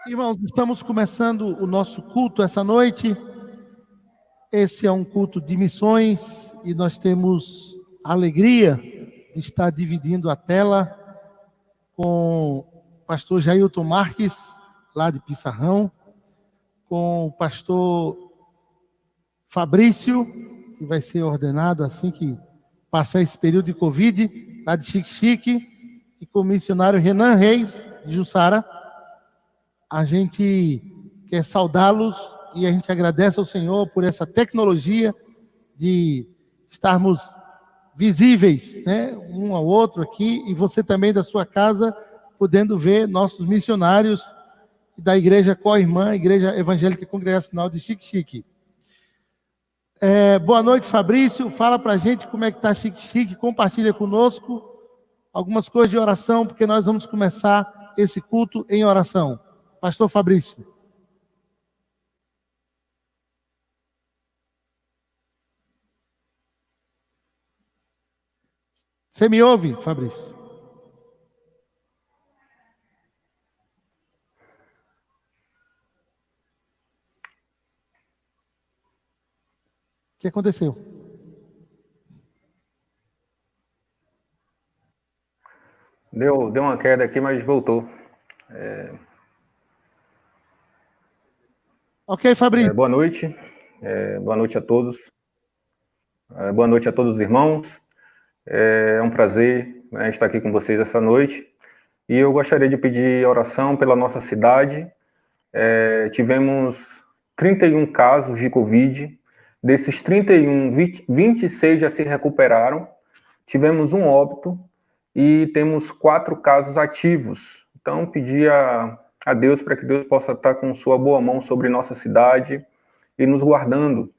Irmãos, estamos começando o nosso culto essa noite. Esse é um culto de missões e nós temos a alegria de estar dividindo a tela com o pastor Jailton Marques, lá de Pissarrão, com o pastor Fabrício, que vai ser ordenado assim que passar esse período de Covid, lá de Xique-Xique, e com o missionário Renan Reis, de Jussara. A gente quer saudá-los e a gente agradece ao Senhor por essa tecnologia de estarmos visíveis, né, um ao outro aqui, e você também da sua casa, podendo ver nossos missionários da Igreja Co-Irmã, Igreja Evangélica Congregacional de Xique-Xique. Boa noite, Fabrício. Fala pra gente como é que está Xique-Xique, compartilha conosco algumas coisas de oração, porque nós vamos começar esse culto em oração. Pastor Fabrício. Você me ouve, Fabrício? O que aconteceu? Deu uma queda aqui, mas voltou. Ok, Fabrício. Boa noite. Boa noite a todos. Boa noite a todos os irmãos. É um prazer, né, estar aqui com vocês essa noite. E eu gostaria de pedir oração pela nossa cidade. Tivemos 31 casos de Covid. Desses 31, 26 já se recuperaram. Tivemos um óbito e temos 4 casos ativos. Então, pedir a Deus para que Deus possa estar com sua boa mão sobre nossa cidade e nos guardando.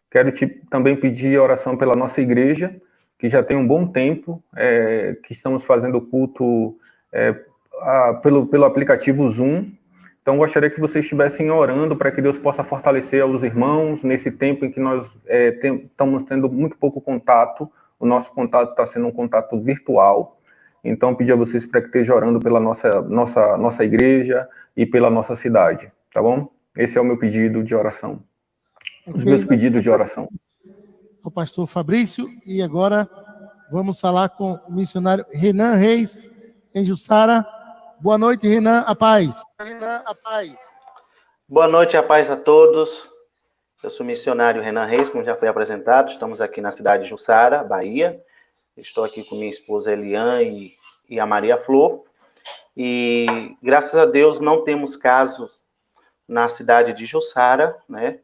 Quero também pedir oração pela nossa igreja, que já tem um bom tempo, que estamos fazendo culto pelo aplicativo Zoom. Então, gostaria que vocês estivessem orando para que Deus possa fortalecer os irmãos nesse tempo em que nós estamos tendo muito pouco contato. O nosso contato está sendo um contato virtual. Então, pedir a vocês para que estejam orando pela nossa igreja e pela nossa cidade, tá bom? Esse é o meu pedido de oração. Os meus pedidos de oração. O pastor Fabrício, e agora vamos falar com o missionário Renan Reis, em Jussara. Boa noite, Renan, a paz. Renan, a paz. Boa noite, a paz a todos. Eu sou o missionário Renan Reis, como já foi apresentado. Estamos aqui na cidade de Jussara, Bahia. Estou aqui com minha esposa Eliane e a Maria Flor. E, graças a Deus, não temos casos na cidade de Jussara, né?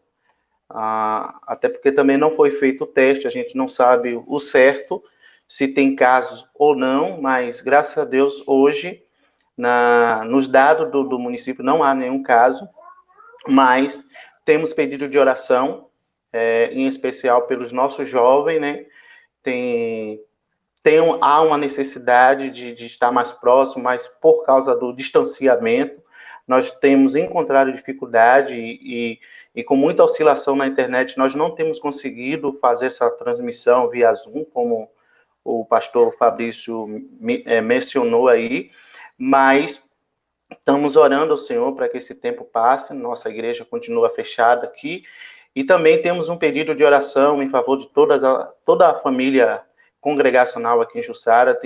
Até porque também não foi feito o teste, a gente não sabe o certo, se tem casos ou não, mas, graças a Deus, hoje, nos dados do município, não há nenhum caso, mas temos pedido de oração, em especial pelos nossos jovens, né? Há uma necessidade de estar mais próximo, mas por causa do distanciamento, nós temos encontrado dificuldade e com muita oscilação na internet, nós não temos conseguido fazer essa transmissão via Zoom, como o pastor Fabrício mencionou aí, mas estamos orando ao Senhor para que esse tempo passe, nossa igreja continua fechada aqui, e também temos um pedido de oração em favor de toda a família congregacional aqui em Jussara.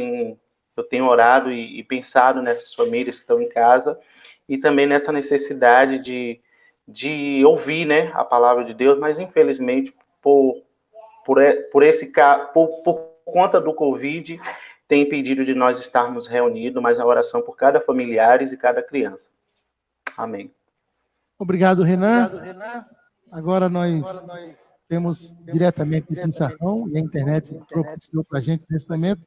Eu tenho orado e pensado nessas famílias que estão em casa, e também nessa necessidade de ouvir, né, a palavra de Deus, mas infelizmente, por conta do Covid, tem impedido de nós estarmos reunidos, mas a oração por cada familiares e cada criança. Amém. Obrigado, Renan. Agora nós temos diretamente de Pissarrão, e a internet propiciou para a gente nesse momento,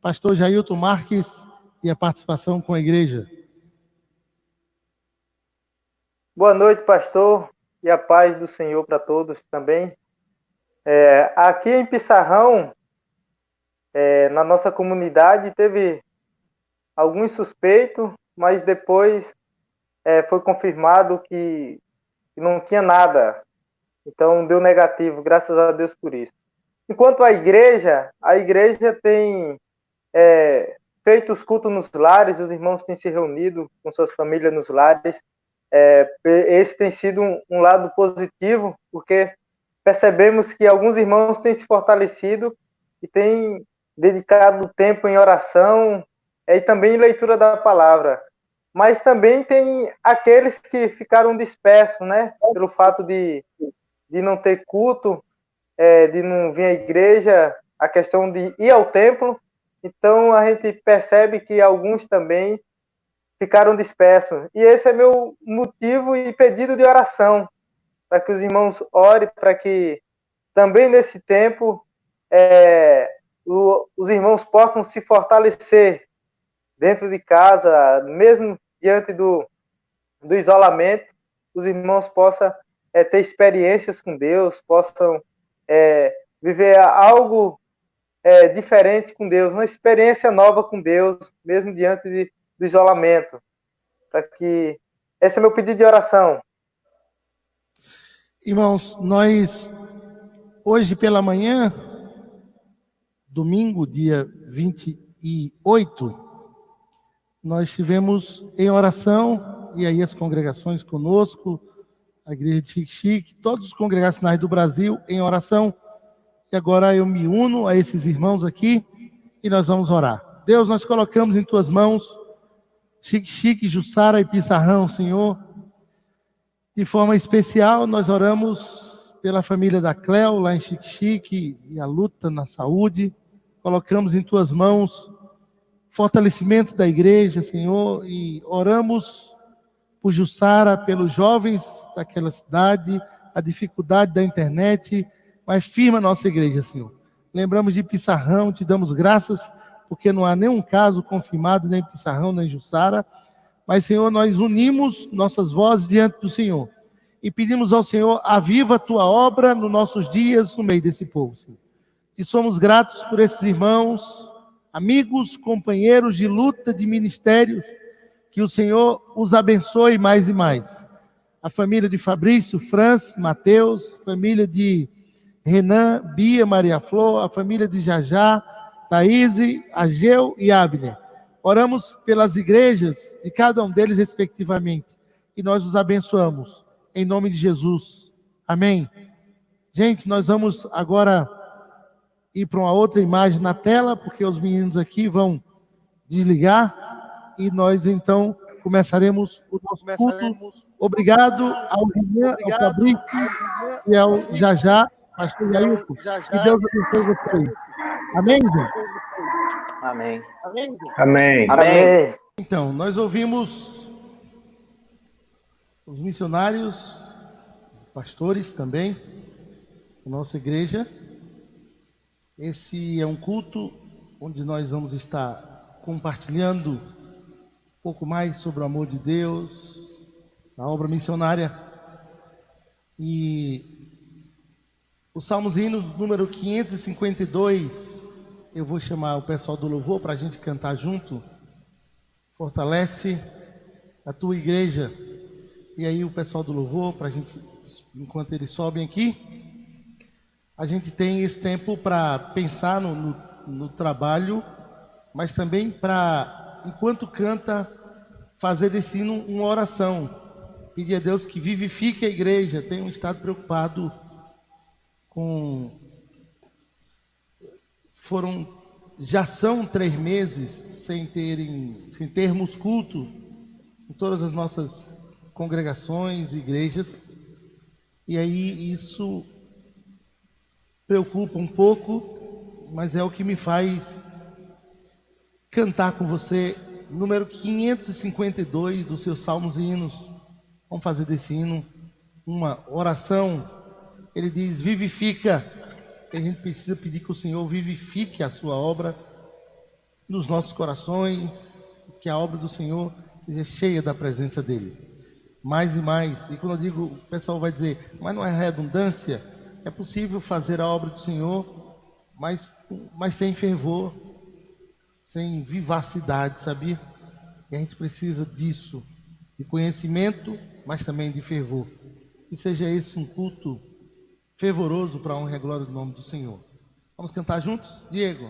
pastor Jailton Marques e a participação com a igreja. Boa noite, pastor, e a paz do Senhor para todos também. Aqui em Pissarrão, na nossa comunidade, teve alguns suspeitos, mas depois foi confirmado que não tinha nada. Então, deu negativo, graças a Deus por isso. Enquanto a igreja tem feito os cultos nos lares, os irmãos têm se reunido com suas famílias nos lares, esse tem sido um lado positivo, porque percebemos que alguns irmãos têm se fortalecido e têm dedicado tempo em oração e também em leitura da palavra. Mas também tem aqueles que ficaram dispersos, né? Pelo fato de não ter culto, de não vir à igreja, a questão de ir ao templo. Então, a gente percebe que alguns também ficaram dispersos. E esse é meu motivo e pedido de oração, para que os irmãos orem, para que também nesse tempo os irmãos possam se fortalecer dentro de casa, mesmo diante do isolamento, os irmãos possam ter experiências com Deus, possam viver algo diferente com Deus, uma experiência nova com Deus, mesmo diante do isolamento. Para que esse é meu pedido de oração. Irmãos, nós hoje pela manhã, domingo, dia 28, nós estivemos em oração, e aí as congregações conosco, a igreja de Xique-Xique, todos os congregacionais do Brasil em oração, e agora eu me uno a esses irmãos aqui, e nós vamos orar. Deus, nós colocamos em tuas mãos, Xique-Xique, Jussara e Pissarrão, Senhor. De forma especial, nós oramos pela família da Cléo, lá em Xique-Xique, e a luta na saúde. Colocamos em tuas mãos fortalecimento da igreja, Senhor, e oramos por Jussara, pelos jovens daquela cidade, a dificuldade da internet, mas firma a nossa igreja, Senhor. Lembramos de Pissarrão, te damos graças, porque não há nenhum caso confirmado, nem Pissarrão, nem Jussara, mas, Senhor, nós unimos nossas vozes diante do Senhor e pedimos ao Senhor, aviva a tua obra nos nossos dias, no meio desse povo, Senhor. E somos gratos por esses irmãos, amigos, companheiros de luta, de ministérios, que o Senhor os abençoe mais e mais. A família de Fabrício, Franz, Mateus, família de Renan, Bia, Maria Flor, a família de Jajá, Thaís, Ageu e Abner. Oramos pelas igrejas de cada um deles respectivamente, e nós os abençoamos, em nome de Jesus. Amém. Gente, nós vamos agora ir para uma outra imagem na tela, porque os meninos aqui vão desligar, e nós então começaremos o nosso culto. Obrigado ao Renan, ao Fabrício e ao Jajá, pastor Jailton. Que Deus abençoe vocês. Amém, gente? Amém. Amém. Amém. Então, nós ouvimos os missionários, pastores também, da nossa igreja. Esse é um culto onde nós vamos estar compartilhando um pouco mais sobre o amor de Deus, a obra missionária. E o Salmos e Hinos número 552, eu vou chamar o pessoal do louvor para a gente cantar junto. Fortalece a tua igreja. E aí o pessoal do louvor, para a gente, enquanto eles sobem aqui, a gente tem esse tempo para pensar no trabalho, mas também para, enquanto canta, fazer desse hino uma oração. Pedir a Deus que vivifique a igreja. Tenho estado preocupado com... Já são 3 meses sem termos culto em todas as nossas congregações, igrejas. E aí isso preocupa um pouco, mas é o que me faz cantar com você número 552 dos seus Salmos e Hinos. Vamos fazer desse hino uma oração. Ele diz: vivifica. A gente precisa pedir que o Senhor vivifique a sua obra nos nossos corações, que a obra do Senhor seja cheia da presença dele. Mais e mais. E quando eu digo, o pessoal vai dizer, mas não é redundância? É possível fazer a obra do Senhor, mas sem fervor, sem vivacidade, sabia? E a gente precisa disso, de conhecimento, mas também de fervor. Que seja esse um culto fervoroso para a honra e a glória do nome do Senhor. Vamos cantar juntos? Diego.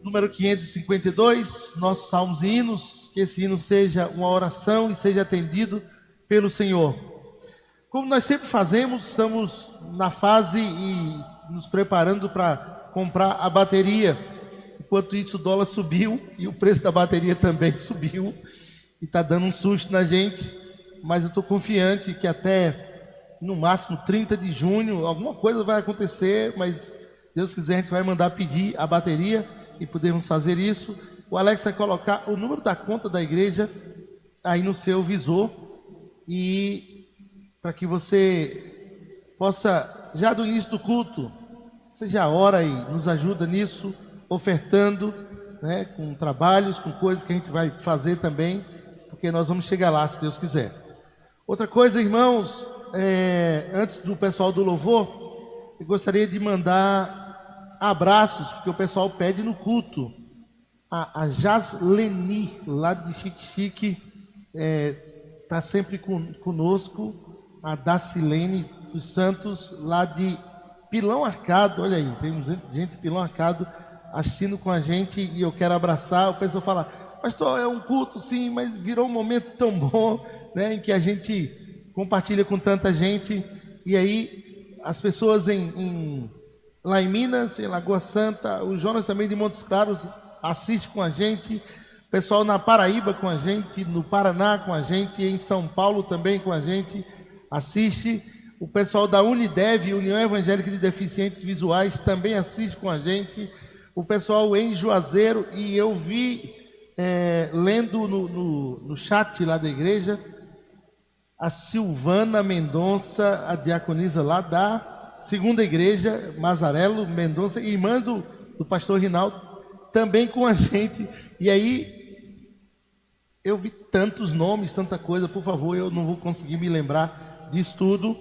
número 552, nossos salmos e hinos, que esse hino seja uma oração e seja atendido pelo Senhor. Como nós sempre fazemos, estamos na fase e nos preparando para comprar a bateria. Enquanto isso, o dólar subiu e o preço da bateria também subiu e está dando um susto na gente, mas eu estou confiante que até no máximo 30 de junho alguma coisa vai acontecer, mas se Deus quiser a gente vai mandar pedir a bateria e podemos fazer isso. O Alex vai colocar o número da conta da igreja aí no seu visor e para que você possa, já do início do culto, você já ora e nos ajuda nisso, ofertando, né, com trabalhos, com coisas que a gente vai fazer também, porque nós vamos chegar lá, se Deus quiser. Outra coisa, irmãos, antes do pessoal do louvor, eu gostaria de mandar abraços, porque o pessoal pede no culto. A Jasleni, lá de Xique-Xique, está sempre conosco. A Dacilene dos Santos, lá de Pilão Arcado, olha aí, tem gente de Pilão Arcado assistindo com a gente e eu quero abraçar. O pessoal fala, pastor, é um culto sim, mas virou um momento tão bom, né, em que a gente compartilha com tanta gente. E aí as pessoas lá em Minas, em Lagoa Santa, o Jonas também de Montes Claros assiste com a gente, o pessoal na Paraíba com a gente, no Paraná com a gente, em São Paulo também com a gente assiste. O pessoal da Unidev, União Evangélica de Deficientes Visuais, também assiste com a gente. O pessoal em Juazeiro, e eu vi, lendo no chat lá da igreja, a Silvana Mendonça, a diaconisa lá da segunda igreja, Mazarelo Mendonça, irmã do pastor Rinaldo, também com a gente. E aí, eu vi tantos nomes, tanta coisa, por favor, eu não vou conseguir me lembrar disso tudo.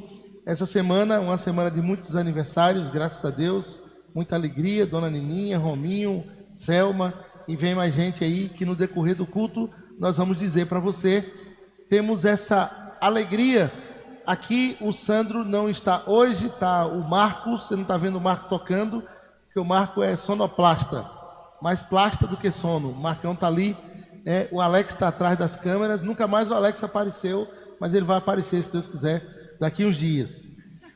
Essa semana, uma semana de muitos aniversários, graças a Deus, muita alegria, Dona Nininha, Rominho, Selma, e vem mais gente aí que no decorrer do culto nós vamos dizer para você. Temos essa alegria. Aqui o Sandro não está hoje, está o Marcos, você não está vendo o Marco tocando, porque o Marco é sonoplasta, mais plasta do que sono. O Marcão está ali, o Alex está atrás das câmeras, nunca mais o Alex apareceu, mas ele vai aparecer, se Deus quiser, daqui uns dias.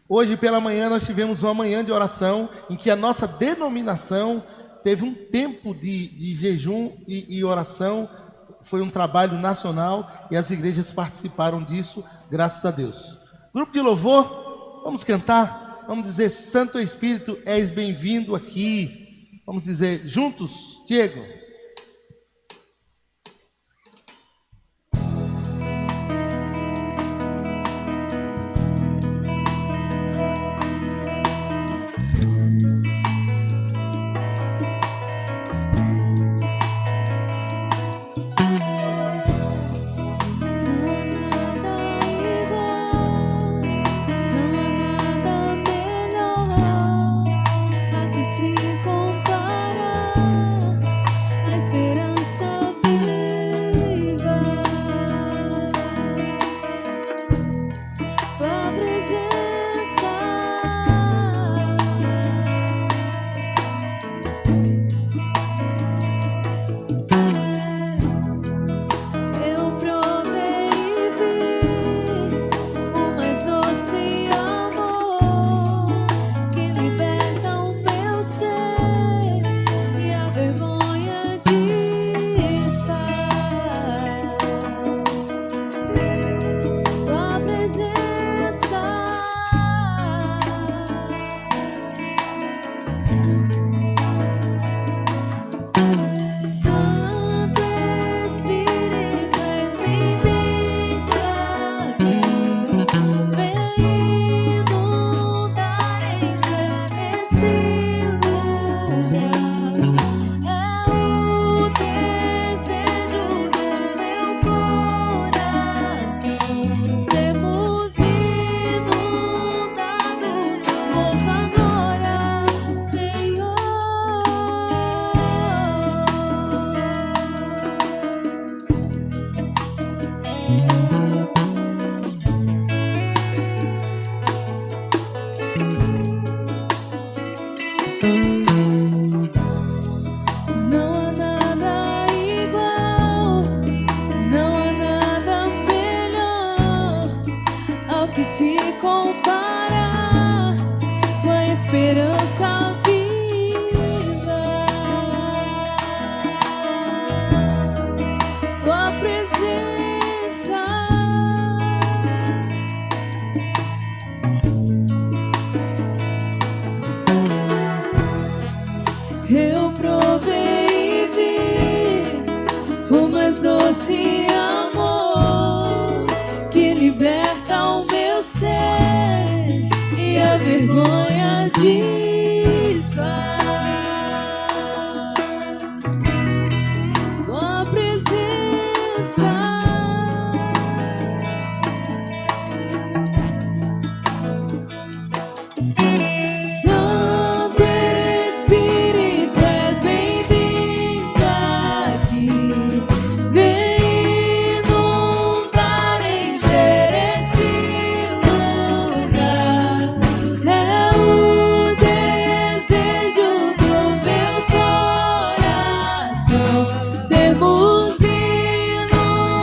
Hoje pela manhã nós tivemos uma manhã de oração em que a nossa denominação teve um tempo de jejum e oração. Foi um trabalho nacional e as igrejas participaram disso, graças a Deus. Grupo de louvor, vamos cantar, vamos dizer, Santo Espírito, és bem-vindo aqui. Vamos dizer juntos, Diego. eu provei e vi o mais doce amor que liberta o meu ser e a vergonha desfaz. Tua presença, Santo Espírito, és bem-vindo aqui. Vem inundar, encher esse lugar. É o desejo do meu coração sermos inundados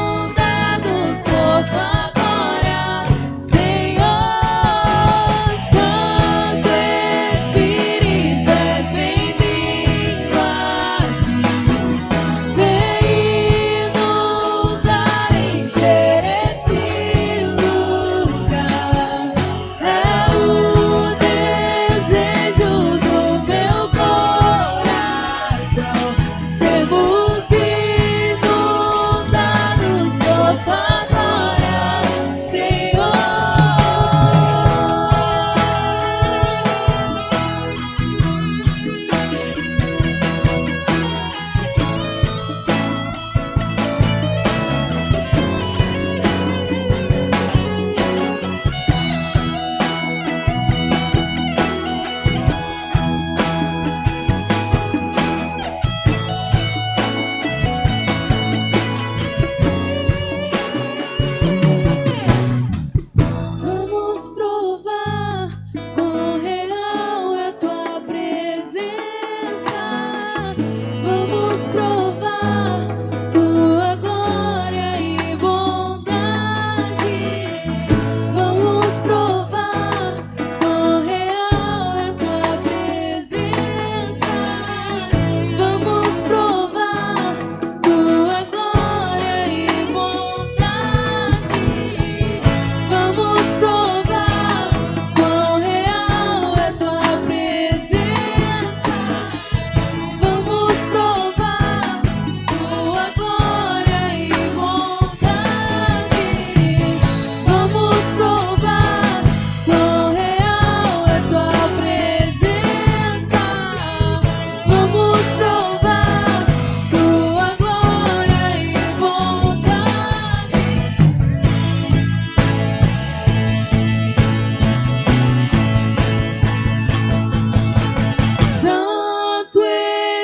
por tua glória, Senhor. Santo Espírito, és bem-vindo aqui. Vem inundar, encher esse lugar. É o desejo do meu coração sermos inundados por tua glória, Senhor. Vamos provar quão real é tua presença. Vamos provar tua glória e bondade. Vamos provar quão real é tua presença. Vamos provar tua glória e bondade. Vamos provar quão real é tua presença. Vamos provar tua glória e bondade. Vamos provar quão real é tua presença. Vamos provar tua glória e bondade. Santo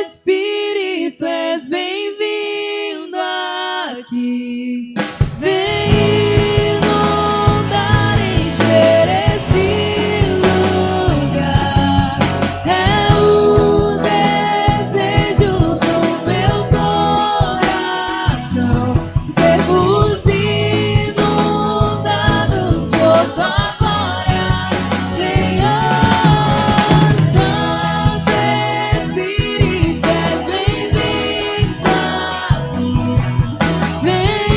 Espírito, és bem-vindo aqui. Vem inundar, encher esse lugar. É o desejo do meu coração sermos inundados por tua glória, Senhor. Santo Espírito, és bem-vindo aqui. Vem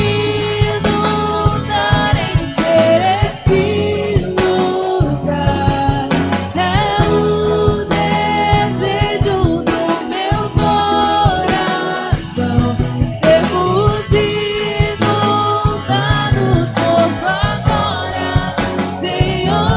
inundar, encher esse lugar. É o desejo do meu coração sermos inundados por tua glória, Senhor.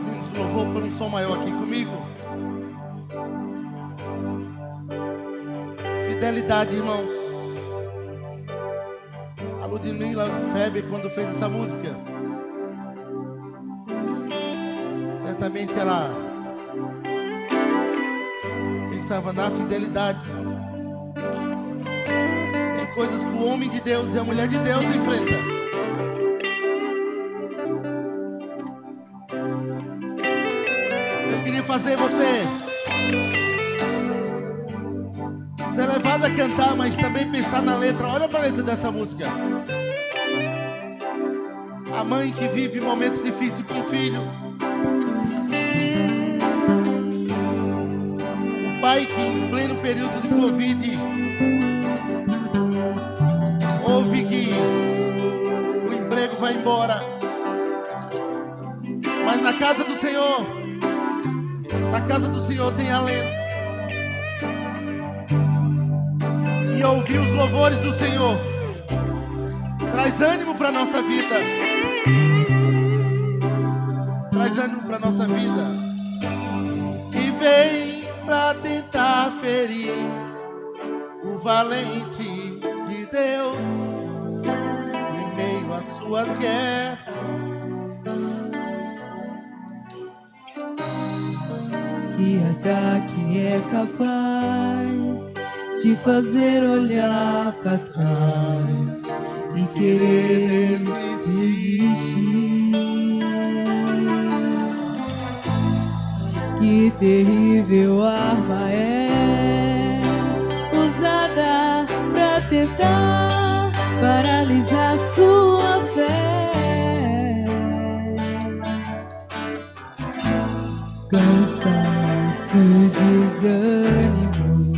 Meninos, louvor por um som maior aqui comigo. Fidelidade, irmãos. A Ludmila Feber, quando fez essa música, certamente ela pensava na fidelidade. Tem coisas que o homem de Deus e a mulher de Deus enfrentam. queria fazer você ser levado a cantar, mas também pensar na letra. Olha para a letra dessa música. A mãe que vive momentos difíceis com o filho. O pai que em pleno período de Covid ouve que o emprego vai embora. Mas na casa do Senhor tem alento. E ouvir os louvores do Senhor traz ânimo para nossa vida. Traz ânimo para nossa vida. Que vem para tentar ferir o valente de Deus em meio às suas guerras. Que ataque é capaz de fazer olhar para trás e querer desistir. Que terrível arma é usada para tentar paralisar sua fé. Cansaço, desânimo,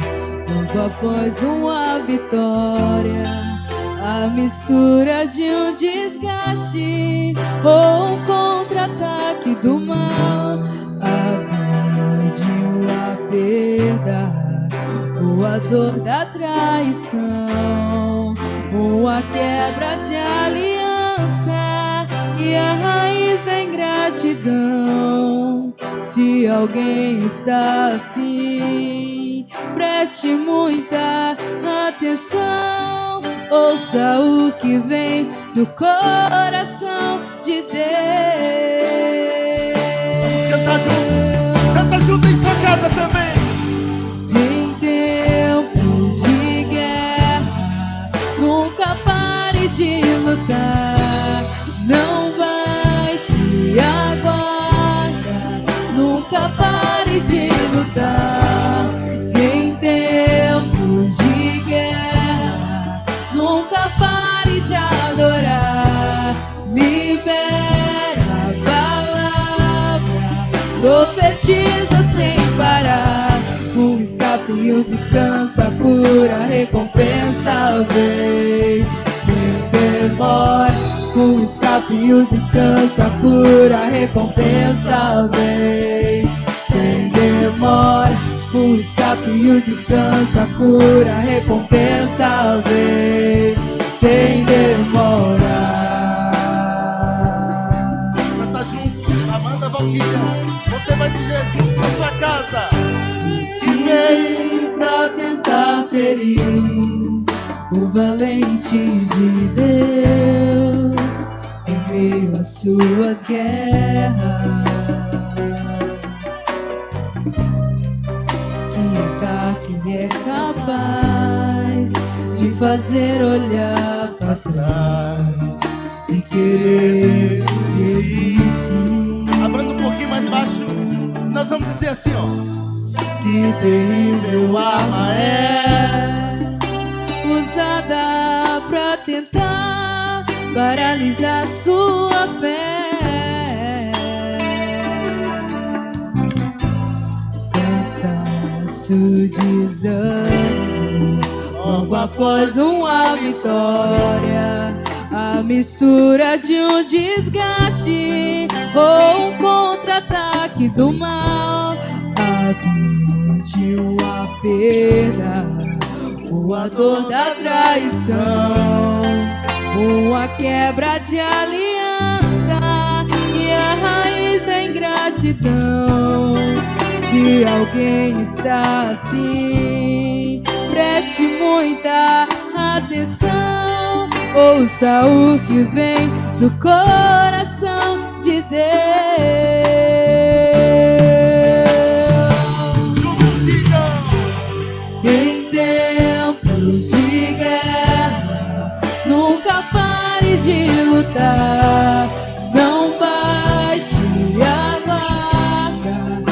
logo após uma vitória, a mistura de um desgaste ou um contra-ataque do mal, a dor de uma perda ou a dor da traição, ou a quebra de aliança e a raiz da ingratidão. Se alguém está assim, preste muita atenção. Ouça o que vem do coração de Deus. Vamos cantar juntos. Canta junto em sua casa também. Em tempos de guerra, nunca pare de lutar. Não baixe a guarda, nunca pare de lutar. Em tempos de guerra, nunca pare de adorar. Libera a palavra, profetiza sem parar. O escape e o descanso, a cura, a recompensa vem sem demora. O escape e o descanso, a cura, a recompensa vem sem demora. O escape e o descanso, a cura, a recompensa vem sem demora. Canta junto. Amanda Valquíria, você vai dizer junto na sua casa. Que veio pra tentar ferir o valente de Deus em meio às suas guerras. Que ataque é capaz de fazer olhar para trás e querer desistir. Abrindo um pouquinho mais baixo, nós vamos dizer assim, ó. Que terrível arma é usada pra tentar paralisar sua fé. Cansaço, desânimo, logo após uma vitória, a mistura de um desgaste ou um contra-ataque do mal, a dor de uma perda ou a dor da traição, ou a quebra de aliança e a raiz da ingratidão. Se alguém está assim, preste muita atenção. Ouça o que vem do coração de Deus. Em tempos de guerra, nunca pare de lutar. Não baixe a guarda,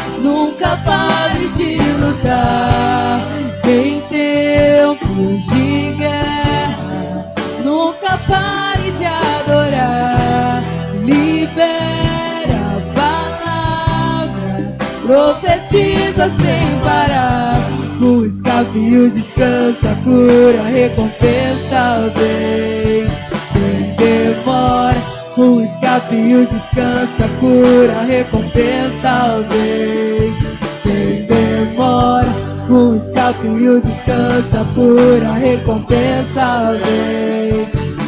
profetiza sem parar. O escapio descansa, a cura, a recompensa vem sem demora. O escapio descansa, a cura, a recompensa vem sem demora. O escapio descansa, a cura, a recompensa vem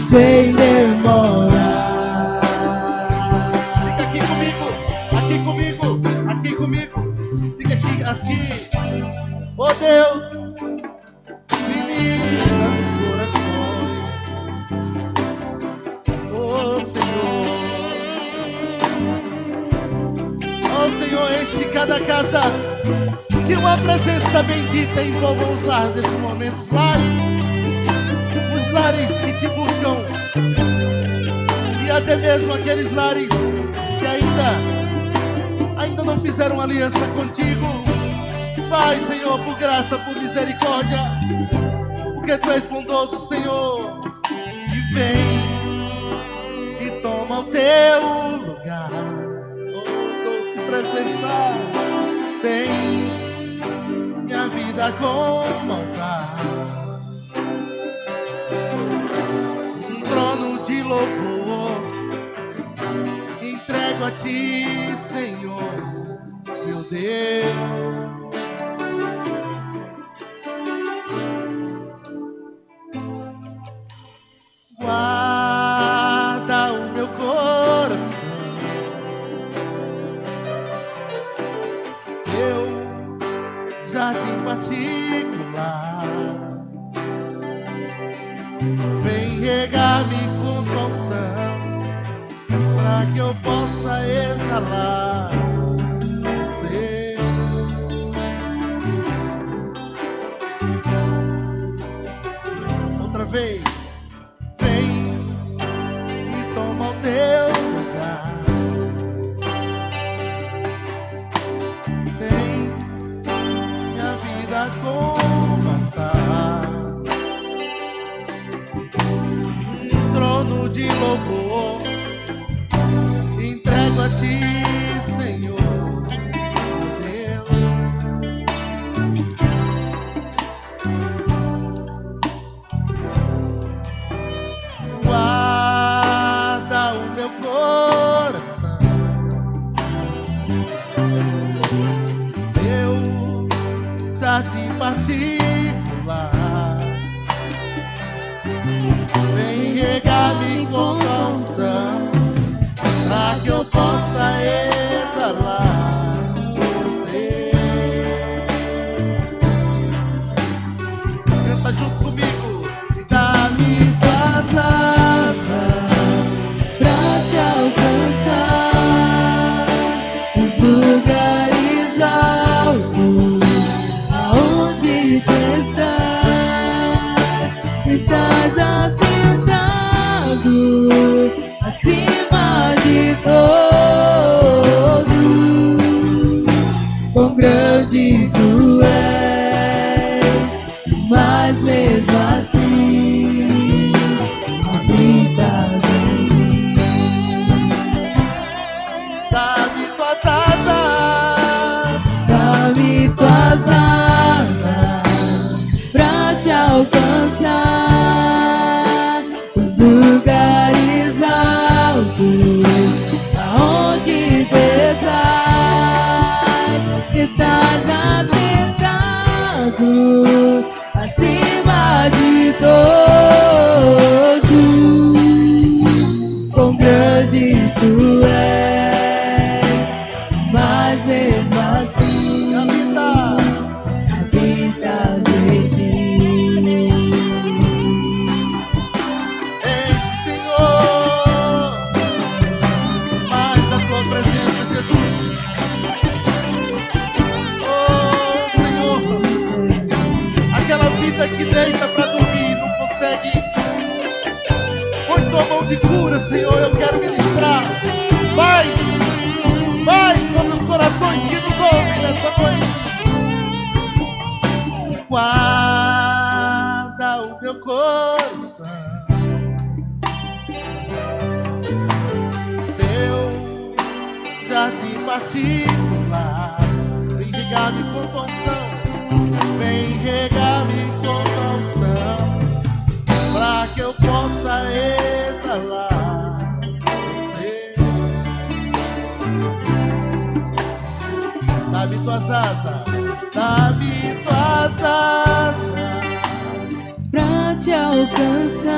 sem demora. Fica aqui comigo, aqui comigo, aqui comigo. Fica aqui, aqui. Oh Deus, ministra nos corações. Oh Senhor. Oh Senhor, enche cada casa. Que uma presença bendita envolva os lares nesse momento. Os lares que te buscam. E até mesmo aqueles lares que ainda não fizeram aliança contigo. Vai, Senhor, por graça, por misericórdia, porque Tu és bondoso, Senhor. E vem e toma o Teu lugar. Oh, doce presença, tens minha vida como altar. Um trono de louvor entrego a Ti, Senhor, meu Deus. Guarda o meu coração, teu jardim particular. Vem regar-me com tua unção, para que eu possa exalar você. Outra vez. Toma o Teu lugar. Tens minha vida como altar. Um trono de louvor entrego a Ti, Senhor, meu Deus. Guarda o meu coração, meu jardim particular. Vem regar-me com tua unção, pra que eu possa exalar você. Canta junto comigo. Dá-me tuas asas Pra te alcançar os lugares altos, aonde Tu estás assentado acima de todos. Quão grande Tu és, mas mesmo assim habitas em mim. Dá-me tuas asas, Dá-me tuas asas pra te alcançar os lugares altos, aonde Tu estás assentado acima de todos. Quão grande Tu és, mas mesmo assim habitas em mim. enche, Senhor, mais a Tua presença, Jesus. Oh, Senhor, aquela vida que deita pra dormir e não consegue. Põe Tua mão de cura, Senhor, eu quero ministrar. Vai sobre os corações que nos ouvem nessa noite. Guarda o meu coração, teu jardim particular. regar-me com tua unção, vem regar-me com tua unção, pra que eu possa exalar você. Dá-me tuas asas, dá-me tuas asas, pra te alcançar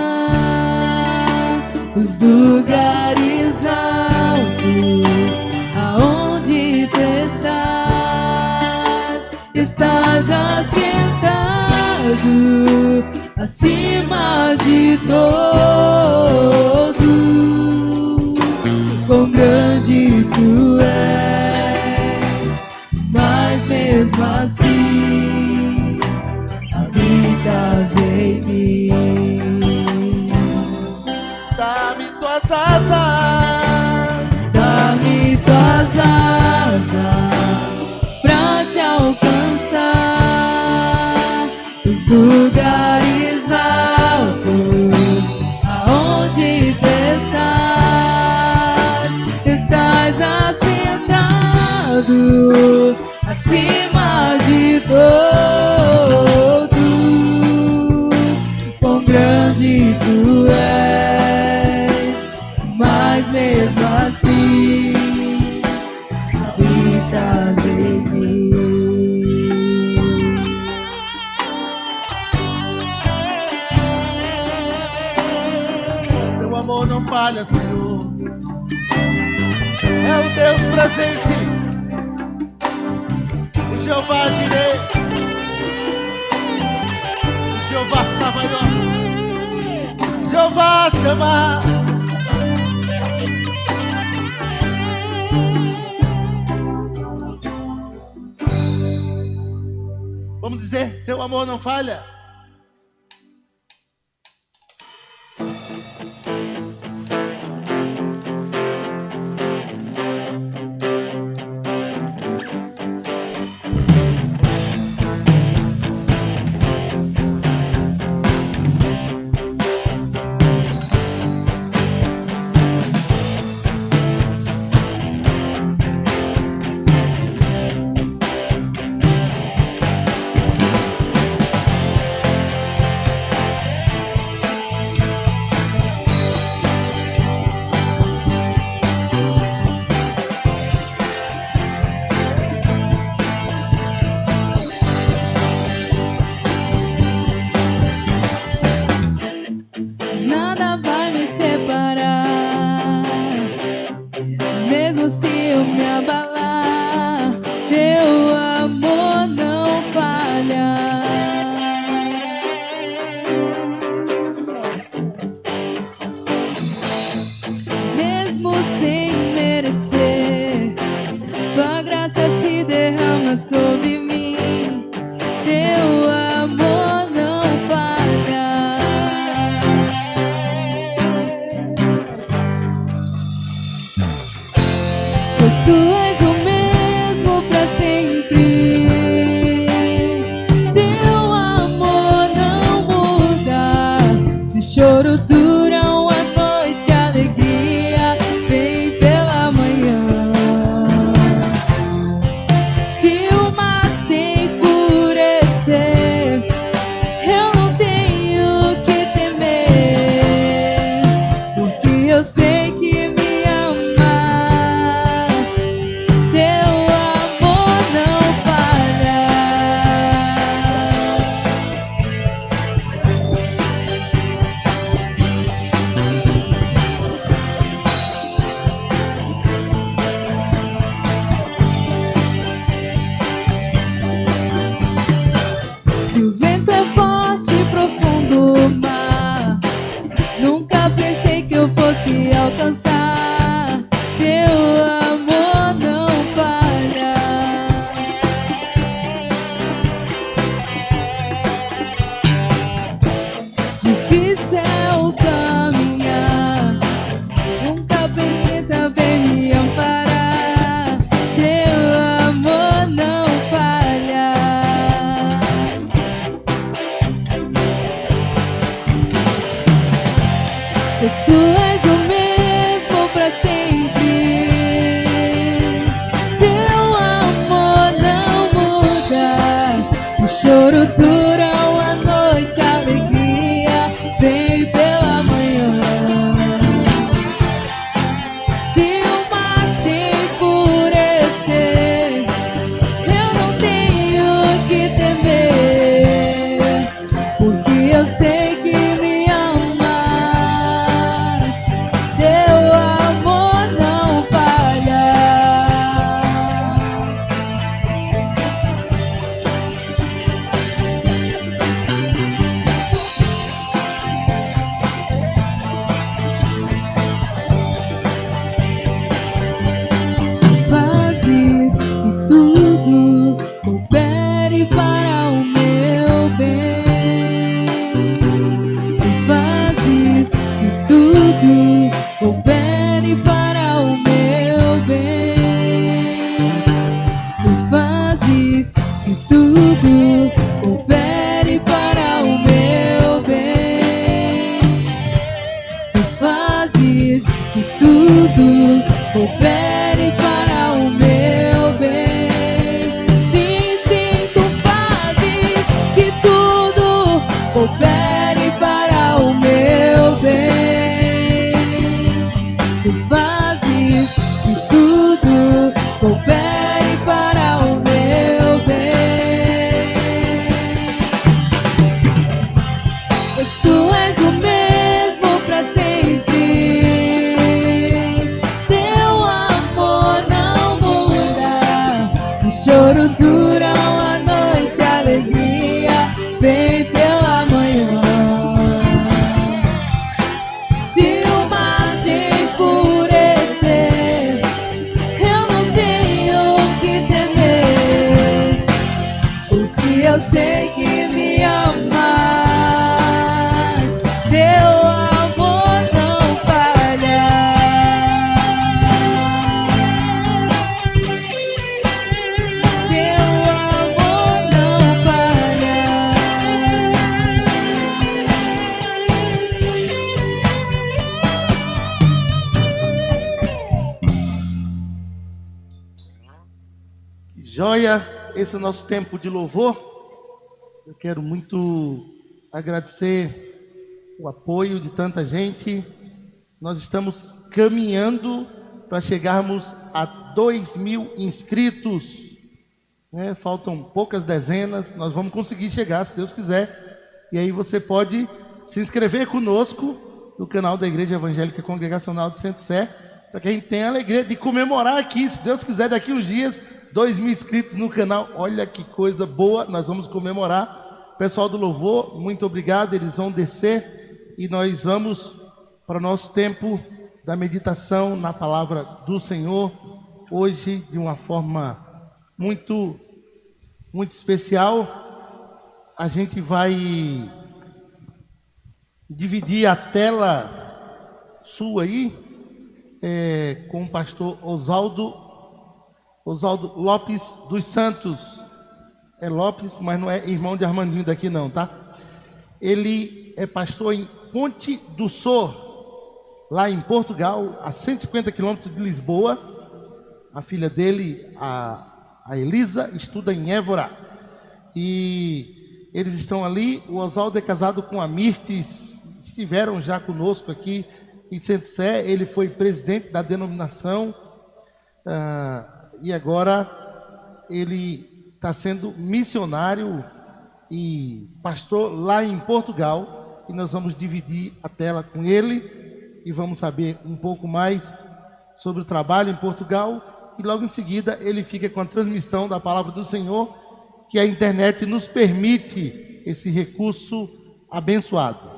os lugares altos, aonde tu estás assentado acima de todo. Quão grande tu és, mas mesmo assim habitas em mim. dá-me tuas asas, Dá-me tuas asas pra te alcançar os lugares altos, aonde tu estás assentado acima de todo. Quão grande tu és, mas mesmo assim habitas em mim. teu amor não falha, Senhor. É o Deus presente, o Jeová Jireh, o Jeová Sabaoth, Jeová Shammah. Vamos dizer, teu amor não falha. Nada vai me separar, mesmo se eu me abalar, teu amor não falha. Mesmo sem merecer, tua graça se derrama sobre mim, teu amor não falha. Pois tu és o mesmo pra sempre, teu amor não muda. Se choro dura uma noite, a alegria vem pela manhã. Se o mar se enfurecer, eu não tenho que temer, porque eu sei que me amas Joia, esse é o nosso tempo de louvor. Eu quero muito agradecer o apoio de tanta gente. Nós estamos caminhando para chegarmos a 2.000 inscritos, né? Faltam poucas dezenas, nós vamos conseguir chegar, se Deus quiser. E aí você pode se inscrever conosco no canal da Igreja Evangélica Congregacional de Centro Sé, para que a gente tenha a alegria de comemorar aqui, se Deus quiser, daqui uns dias, 2.000 inscritos no canal. Olha que coisa boa, nós vamos comemorar. Pessoal do louvor, muito obrigado, eles vão descer e nós vamos para o nosso tempo da meditação na palavra do Senhor, hoje de uma forma muito especial. A gente vai dividir a tela sua aí com o pastor Oswaldo Lopes dos Santos. É Lopes, mas não é irmão de Armandinho daqui não, tá? Ele é pastor em Ponte do Sor, lá em Portugal, a 150 quilômetros de Lisboa. A filha dele, a Elisa, estuda em Évora. E eles estão ali. O Oswaldo é casado com a Mirtes, estiveram já conosco aqui em Centro Sé. Ele foi presidente da denominação e agora ele está sendo missionário e pastor lá em Portugal. E nós vamos dividir a tela com ele e vamos saber um pouco mais sobre o trabalho em Portugal. E logo em seguida ele fica com a transmissão da palavra do Senhor, que a internet nos permite esse recurso abençoado.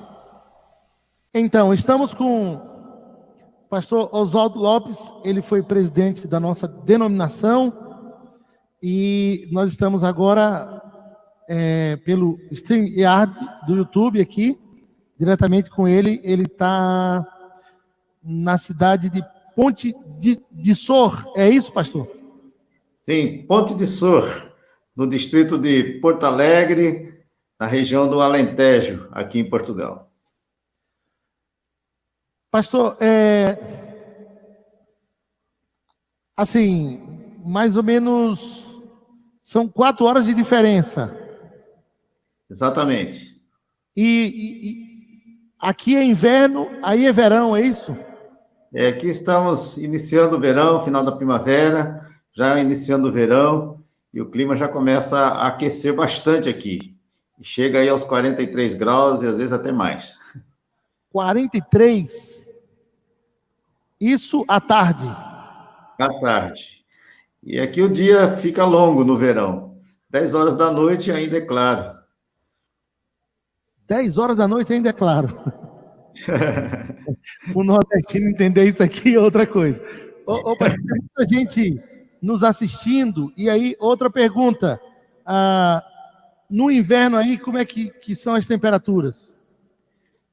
Então, estamos com o pastor Oswaldo Lopes. Ele foi presidente da nossa denominação e nós estamos agora pelo StreamYard do YouTube aqui, diretamente com ele. Ele está na cidade de Ponte de Sor, é isso, pastor? Sim, Ponte de Sor, no distrito de Porto Alegre, na região do Alentejo, aqui em Portugal. Pastor, assim, mais ou menos são 4 horas de diferença. Exatamente. E aqui é inverno, aí é verão, é isso? Aqui estamos iniciando o verão, final da primavera, já iniciando o verão, e o clima já começa a aquecer bastante aqui. Chega aí aos 43 graus e às vezes até mais. 43? Isso à tarde? À tarde. E aqui o dia fica longo no verão. 10 horas da noite ainda é claro. 10 horas da noite ainda é claro. O nordestino entender isso aqui é outra coisa. Opa, tem muita gente nos assistindo. E aí, outra pergunta. No inverno aí, como é que são as temperaturas?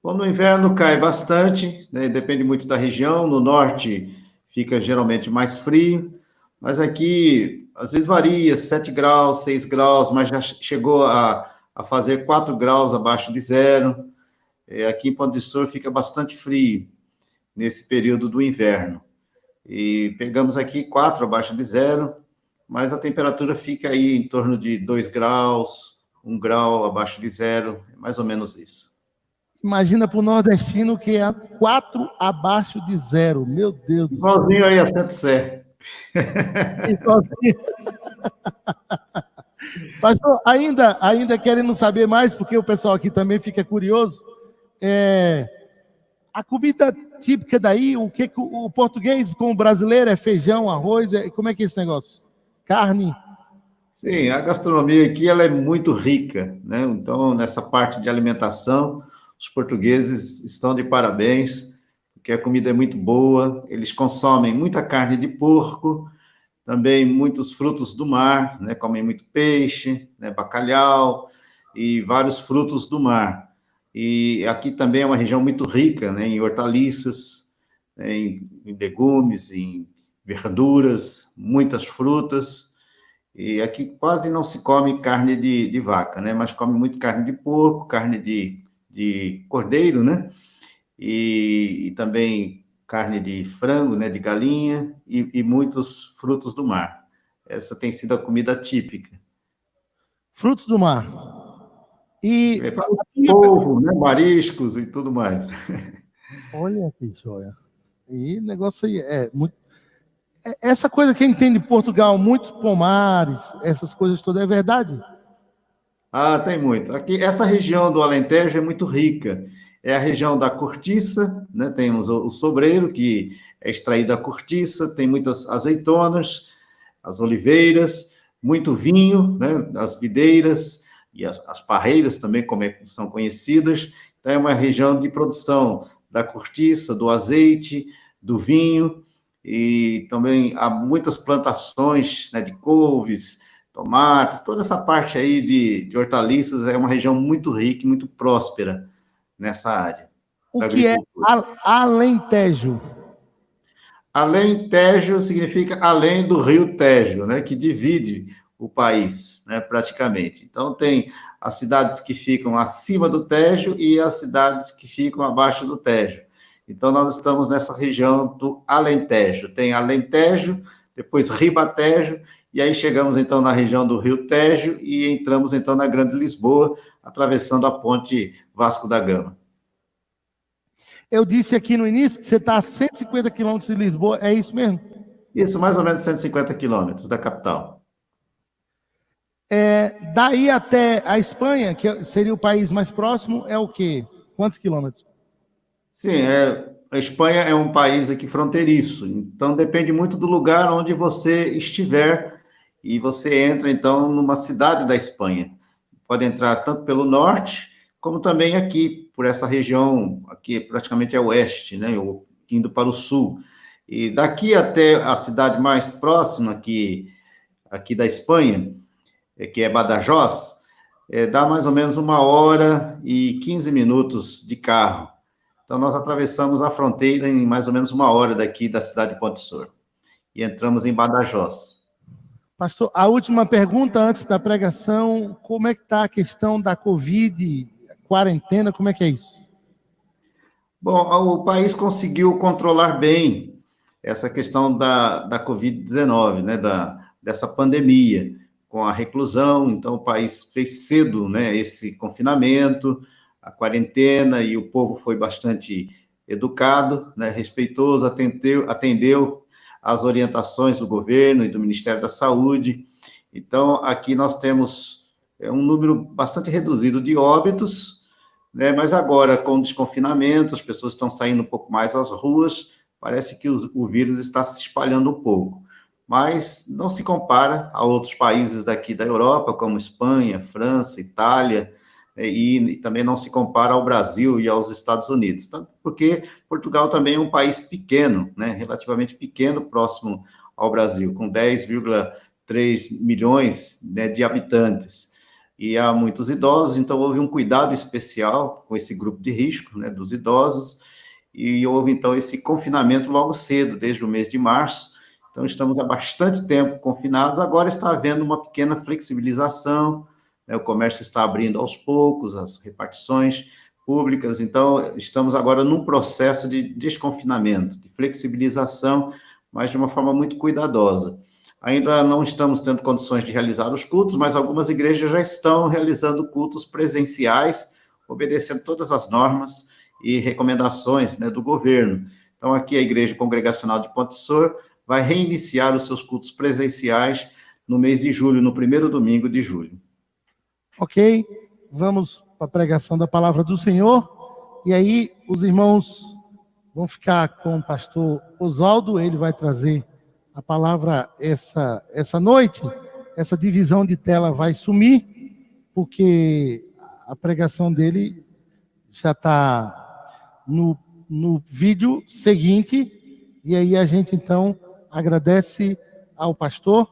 Bom, no inverno cai bastante, né? Depende muito da região. No norte fica geralmente mais frio, mas aqui às vezes varia, 7 graus, 6 graus, mas já chegou a fazer 4 graus abaixo de zero. Aqui em Ponte de Sor fica bastante frio nesse período do inverno. E pegamos aqui 4 abaixo de zero, mas a temperatura fica aí em torno de 2 graus, 1 grau abaixo de zero, é mais ou menos isso. Imagina para o nordestino que é 4 abaixo de zero. Meu Deus do céu. Igualzinho aí a Centro Sé. Pastor, ainda querendo saber mais, porque o pessoal aqui também fica curioso. A comida típica daí, o que o português com o brasileiro é feijão, arroz, como é que é esse negócio? Carne? Sim, a gastronomia aqui ela é muito rica, né? Então, nessa parte de alimentação, os portugueses estão de parabéns, porque a comida é muito boa, eles consomem muita carne de porco, também muitos frutos do mar, né? Comem muito peixe, né? Bacalhau e vários frutos do mar. E aqui também é uma região muito rica, né? Em hortaliças, né? em legumes, em verduras, muitas frutas. E aqui quase não se come carne de vaca, né? Mas come muito carne de porco, carne de cordeiro, né? E também carne de frango, né? De galinha e muitos frutos do mar. essa tem sido a comida típica. Frutos do mar. E Para o povo, né? Mariscos e tudo mais. olha que joia. E negócio aí é muito. Essa coisa que a gente tem de Portugal, muitos pomares, essas coisas todas, é verdade? Ah, tem muito. Aqui, essa região do Alentejo é muito rica. É a região da cortiça, né? Temos o sobreiro, que é extraído da cortiça, tem muitas azeitonas, as oliveiras, muito vinho, né? As videiras e as parreiras também, como são conhecidas. Então, é uma região de produção da cortiça, do azeite, do vinho, e também há muitas plantações, né, de couves, tomates, toda essa parte aí de hortaliças é uma região muito rica e muito próspera nessa área. O que é Alentejo? Alentejo significa além do rio Tejo, né, que divide o país, né, praticamente. Então, tem as cidades que ficam acima do Tejo e as cidades que ficam abaixo do Tejo. Então, nós estamos nessa região do Alentejo. Tem Alentejo, depois Ribatejo, e aí chegamos, então, na região do Rio Tejo e entramos, então, na Grande Lisboa, atravessando a ponte Vasco da Gama. Eu disse aqui no início que você está a 150 quilômetros de Lisboa, é isso mesmo? Isso, mais ou menos 150 quilômetros da capital. Daí até a Espanha, que seria o país mais próximo, é o quê? Quantos quilômetros? Sim, a Espanha é um país aqui fronteiriço, então depende muito do lugar onde você estiver, e você entra, então, numa cidade da Espanha. Pode entrar tanto pelo norte, como também aqui, por essa região, aqui praticamente é oeste, né, indo para o sul. E daqui até a cidade mais próxima aqui da Espanha, que é Badajoz, dá mais ou menos 1h15 de carro. Então, nós atravessamos a fronteira em mais ou menos 1 hora daqui da cidade de Ponte Sor. E entramos em Badajoz. Pastor, a última pergunta antes da pregação, como é que está a questão da Covid, quarentena, como é que é isso? Bom, o país conseguiu controlar bem essa questão da Covid-19, né, dessa pandemia, com a reclusão. Então, o país fez cedo, né, esse confinamento, a quarentena, e o povo foi bastante educado, né, respeitoso, atendeu às orientações do governo e do Ministério da Saúde. Então, aqui nós temos um número bastante reduzido de óbitos, né, mas agora, com o desconfinamento, as pessoas estão saindo um pouco mais às ruas, parece que o vírus está se espalhando um pouco. Mas não se compara a outros países daqui da Europa, como Espanha, França, Itália, e também não se compara ao Brasil e aos Estados Unidos, tanto porque Portugal também é um país pequeno, né, relativamente pequeno, próximo ao Brasil, com 10,3 milhões, né, de habitantes, e há muitos idosos, então houve um cuidado especial com esse grupo de risco, né, dos idosos, e houve, então, esse confinamento logo cedo, desde o mês de março. Então, estamos há bastante tempo confinados, agora está havendo uma pequena flexibilização, né, o comércio está abrindo aos poucos, as repartições públicas, então, estamos agora num processo de desconfinamento, de flexibilização, mas de uma forma muito cuidadosa. Ainda não estamos tendo condições de realizar os cultos, mas algumas igrejas já estão realizando cultos presenciais, obedecendo todas as normas e recomendações, né, do governo. Então, aqui a Igreja Congregacional de Ponte Sor vai reiniciar os seus cultos presenciais no mês de julho, no primeiro domingo de julho. Ok, vamos para a pregação da palavra do Senhor, e aí os irmãos vão ficar com o pastor Oswaldo, ele vai trazer a palavra essa noite. Essa divisão de tela vai sumir, porque a pregação dele já está no vídeo seguinte, e aí a gente então agradece ao pastor,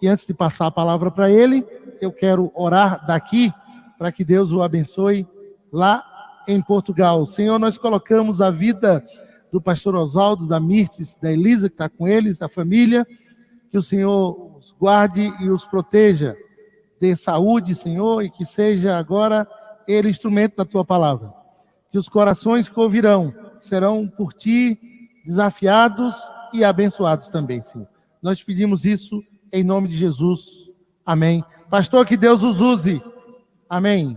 e antes de passar a palavra para ele, eu quero orar daqui, para que Deus o abençoe lá em Portugal. Senhor, nós colocamos a vida do pastor Oswaldo, da Mirtes, da Elisa, que está com eles, da família, que o Senhor os guarde e os proteja, dê saúde, Senhor, e que seja agora ele instrumento da tua palavra. Que os corações que ouvirão serão por ti desafiados e abençoados também, Senhor. Nós pedimos isso em nome de Jesus. Amém. Pastor, que Deus os use. Amém.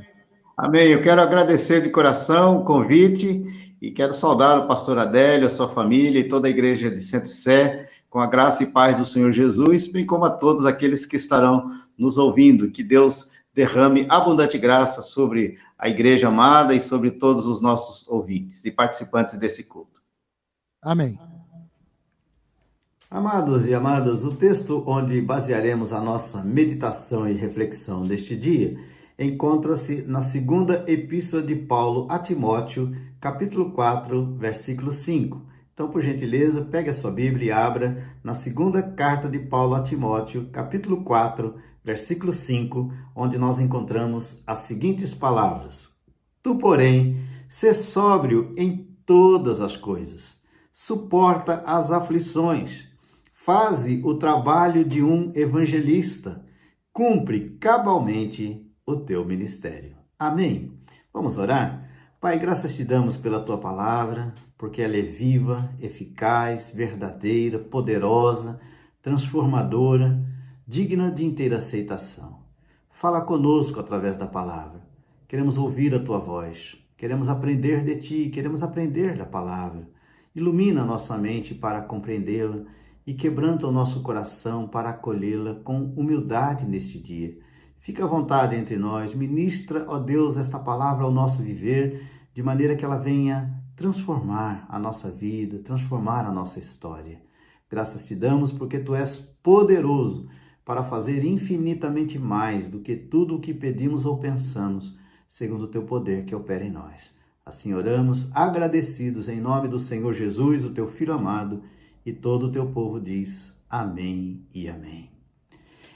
Amém. Eu quero agradecer de coração o convite e quero saudar o pastor Adélio, a sua família e toda a igreja de Centro Sé, com a graça e paz do Senhor Jesus, bem como a todos aqueles que estarão nos ouvindo. Que Deus derrame abundante graça sobre a igreja amada e sobre todos os nossos ouvintes e participantes desse culto. Amém. Amados e amadas, o texto onde basearemos a nossa meditação e reflexão deste dia encontra-se na segunda epístola de Paulo a Timóteo, capítulo 4, versículo 5. Então, por gentileza, pegue a sua Bíblia e abra na segunda carta de Paulo a Timóteo, capítulo 4, versículo 5, onde nós encontramos as seguintes palavras: Tu, porém, sê sóbrio em todas as coisas, suporta as aflições, faze o trabalho de um evangelista, cumpre cabalmente o teu ministério. Amém. Vamos orar? Pai, graças te damos pela tua palavra, porque ela é viva, eficaz, verdadeira, poderosa, transformadora, digna de inteira aceitação. Fala conosco através da palavra. Queremos ouvir a tua voz, queremos aprender de ti, queremos aprender da palavra. Ilumina nossa mente para compreendê-la e quebranta o nosso coração para acolhê-la com humildade neste dia. Fica à vontade entre nós, ministra, ó Deus, esta palavra ao nosso viver, de maneira que ela venha transformar a nossa vida, transformar a nossa história. Graças te damos porque tu és poderoso para fazer infinitamente mais do que tudo o que pedimos ou pensamos, segundo o teu poder que opera em nós. Assim oramos, agradecidos em nome do Senhor Jesus, o teu Filho amado, e todo o teu povo diz amém e amém.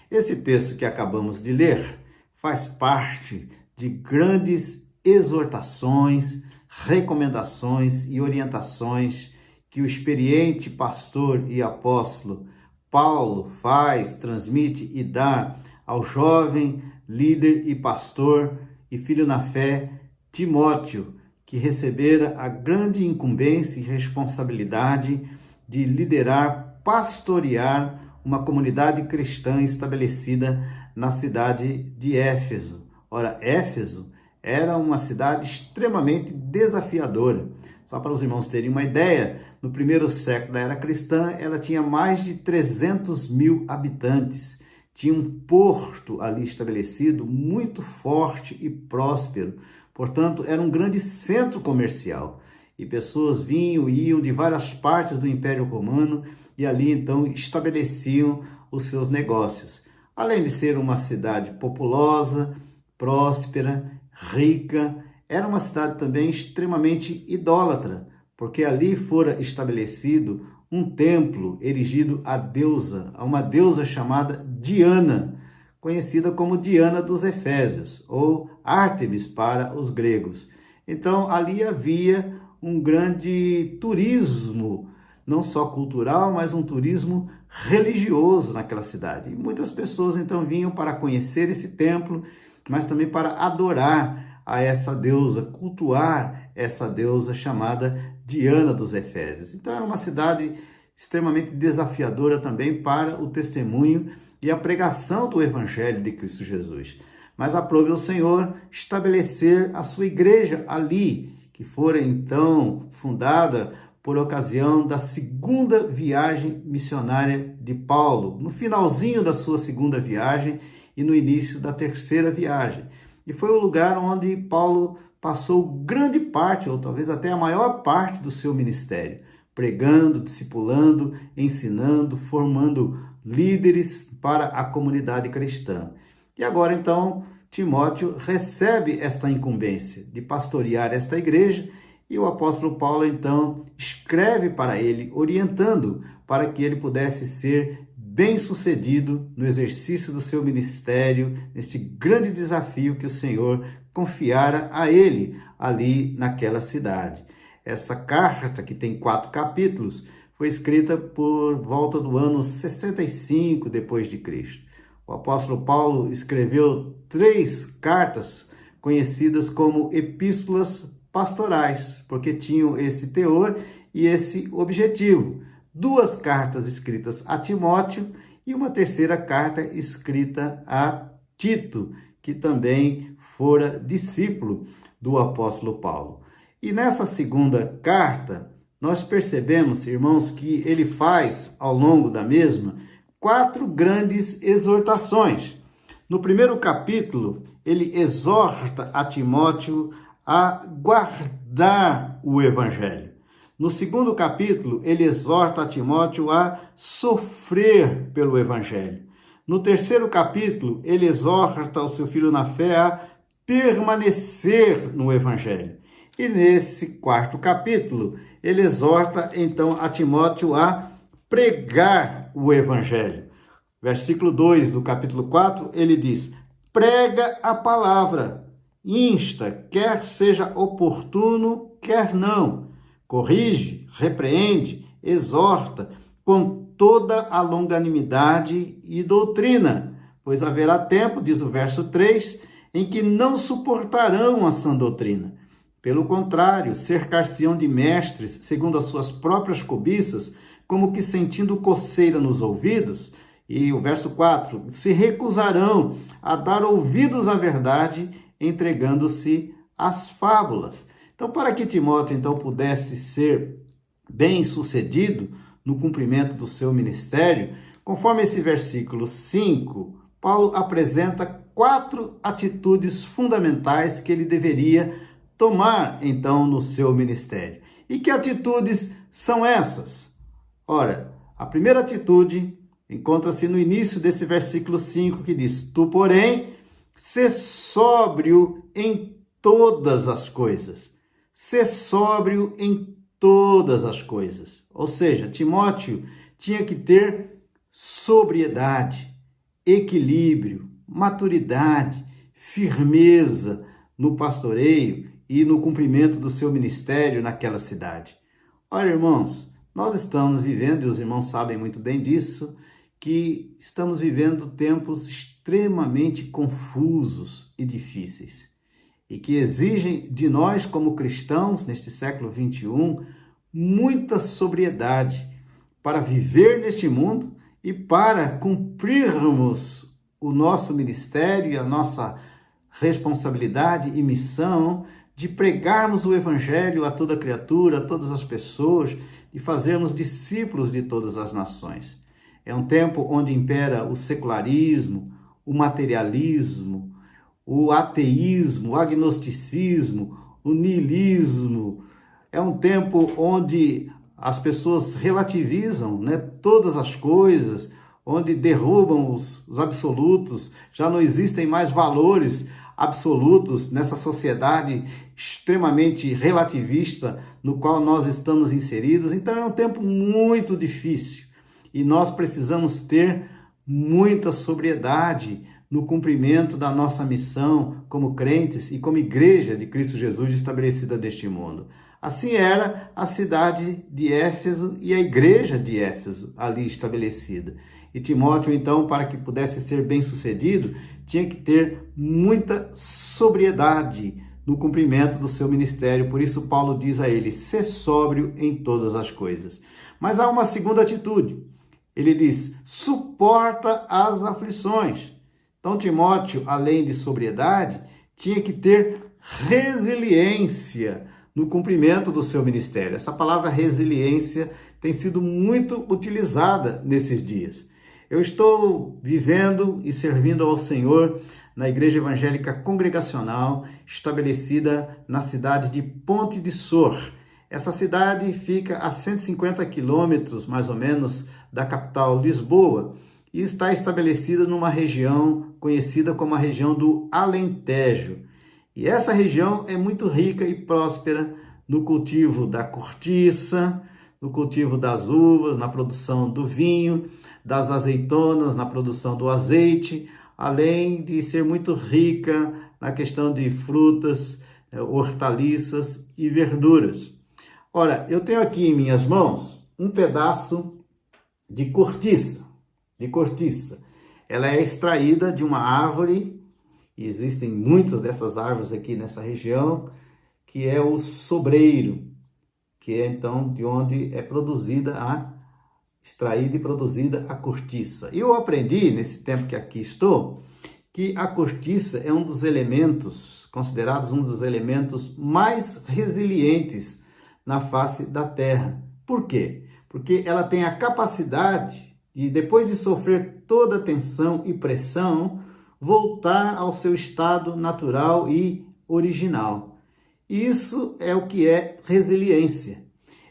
Esse texto que acabamos de ler faz parte de grandes exortações, recomendações e orientações que o experiente pastor e apóstolo Paulo faz, transmite e dá ao jovem líder e pastor e filho na fé Timóteo, que recebera a grande incumbência e responsabilidade de liderar, pastorear uma comunidade cristã estabelecida na cidade de Éfeso. Ora, Éfeso era uma cidade extremamente desafiadora. Só para os irmãos terem uma ideia, no primeiro século da era cristã, ela tinha mais de 300 mil habitantes. Tinha um porto ali estabelecido, muito forte e próspero. Portanto, era um grande centro comercial. E pessoas vinham e iam de várias partes do Império Romano e ali então estabeleciam os seus negócios. Além de ser uma cidade populosa, próspera, rica, era uma cidade também extremamente idólatra, porque ali fora estabelecido um templo erigido à deusa, a uma deusa chamada Diana, conhecida como Diana dos Efésios, ou Ártemis para os gregos. Então ali havia um grande turismo, não só cultural, mas um turismo religioso naquela cidade. E muitas pessoas então vinham para conhecer esse templo, mas também para adorar a essa deusa, cultuar essa deusa chamada Diana dos Efésios. Então era uma cidade extremamente desafiadora também para o testemunho e a pregação do Evangelho de Cristo Jesus. Mas aprove ao Senhor estabelecer a sua igreja ali, que fora então fundada por ocasião da segunda viagem missionária de Paulo, no finalzinho da sua segunda viagem e no início da terceira viagem. E foi o lugar onde Paulo passou grande parte, ou talvez até a maior parte do seu ministério, pregando, discipulando, ensinando, formando líderes para a comunidade cristã. E agora então Timóteo recebe esta incumbência de pastorear esta igreja e o apóstolo Paulo então escreve para ele, orientando para que ele pudesse ser bem-sucedido no exercício do seu ministério, neste grande desafio que o Senhor confiara a ele ali naquela cidade. Essa carta, que tem 4 capítulos, foi escrita por volta do ano 65 depois de Cristo. O apóstolo Paulo escreveu 3 cartas conhecidas como epístolas pastorais, porque tinham esse teor e esse objetivo. 2 cartas escritas a Timóteo e uma terceira carta escrita a Tito, que também fora discípulo do apóstolo Paulo. E nessa segunda carta, nós percebemos, irmãos, que ele faz, ao longo da mesma, 4 grandes exortações. No primeiro capítulo, ele exorta a Timóteo a guardar o evangelho. No segundo capítulo, ele exorta a Timóteo a sofrer pelo evangelho. No terceiro capítulo, ele exorta o seu filho na fé a permanecer no evangelho. E nesse quarto capítulo, ele exorta então a Timóteo a pregar o evangelho. Versículo 2 do capítulo 4, ele diz: prega a palavra, insta, quer seja oportuno, quer não. Corrige, repreende, exorta, com toda a longanimidade e doutrina, pois haverá tempo, diz o verso 3, em que não suportarão a sã doutrina. Pelo contrário, cercar-se-ão de mestres, segundo as suas próprias cobiças, como que sentindo coceira nos ouvidos. E o verso 4, se recusarão a dar ouvidos à verdade, entregando-se às fábulas. Então, para que Timóteo então pudesse ser bem-sucedido no cumprimento do seu ministério, conforme esse versículo 5, Paulo apresenta 4 atitudes fundamentais que ele deveria tomar, então, no seu ministério. E que atitudes são essas? Ora, a primeira atitude encontra-se no início desse versículo 5, que diz: tu, porém, sê sóbrio em todas as coisas. Sê sóbrio em todas as coisas. Ou seja, Timóteo tinha que ter sobriedade, equilíbrio, maturidade, firmeza no pastoreio e no cumprimento do seu ministério naquela cidade. Olha, irmãos, nós estamos vivendo, e os irmãos sabem muito bem disso, que estamos vivendo tempos extremamente confusos e difíceis, e que exigem de nós, como cristãos, neste século 21, muita sobriedade para viver neste mundo e para cumprirmos o nosso ministério e a nossa responsabilidade e missão de pregarmos o evangelho a toda criatura, a todas as pessoas, e fazermos discípulos de todas as nações. É um tempo onde impera o secularismo, o materialismo, o ateísmo, o agnosticismo, o niilismo. É um tempo onde as pessoas relativizam, todas as coisas, onde derrubam os absolutos, já não existem mais valores absolutos nessa sociedade extremamente relativista no qual nós estamos inseridos. Então é um tempo muito difícil e nós precisamos ter muita sobriedade no cumprimento da nossa missão como crentes e como igreja de Cristo Jesus estabelecida neste mundo. Assim era a cidade de Éfeso e a igreja de Éfeso ali estabelecida. E Timóteo, então, para que pudesse ser bem-sucedido, tinha que ter muita sobriedade no cumprimento do seu ministério. Por isso, Paulo diz a ele: ser sóbrio em todas as coisas. Mas há uma segunda atitude. Ele diz: suporta as aflições. Então, Timóteo, além de sobriedade, tinha que ter resiliência no cumprimento do seu ministério. Essa palavra resiliência tem sido muito utilizada nesses dias. Eu estou vivendo e servindo ao Senhor na Igreja Evangélica Congregacional, estabelecida na cidade de Ponte de Sor. Essa cidade fica a 150 quilômetros, mais ou menos, da capital Lisboa, e está estabelecida numa região conhecida como a região do Alentejo. E essa região é muito rica e próspera no cultivo da cortiça, no cultivo das uvas, na produção do vinho, das azeitonas, na produção do azeite, além de ser muito rica na questão de frutas, hortaliças e verduras. Ora, eu tenho aqui em minhas mãos um pedaço de cortiça. Ela é extraída de uma árvore, e existem muitas dessas árvores aqui nessa região, que é o sobreiro, que é então de onde é produzida a extraída e produzida a cortiça. E eu aprendi, nesse tempo que aqui estou, que a cortiça é um dos elementos, considerados um dos elementos mais resilientes na face da terra. Por quê? Porque ela tem a capacidade de, depois de sofrer toda a tensão e pressão, voltar ao seu estado natural e original. Isso é o que é resiliência.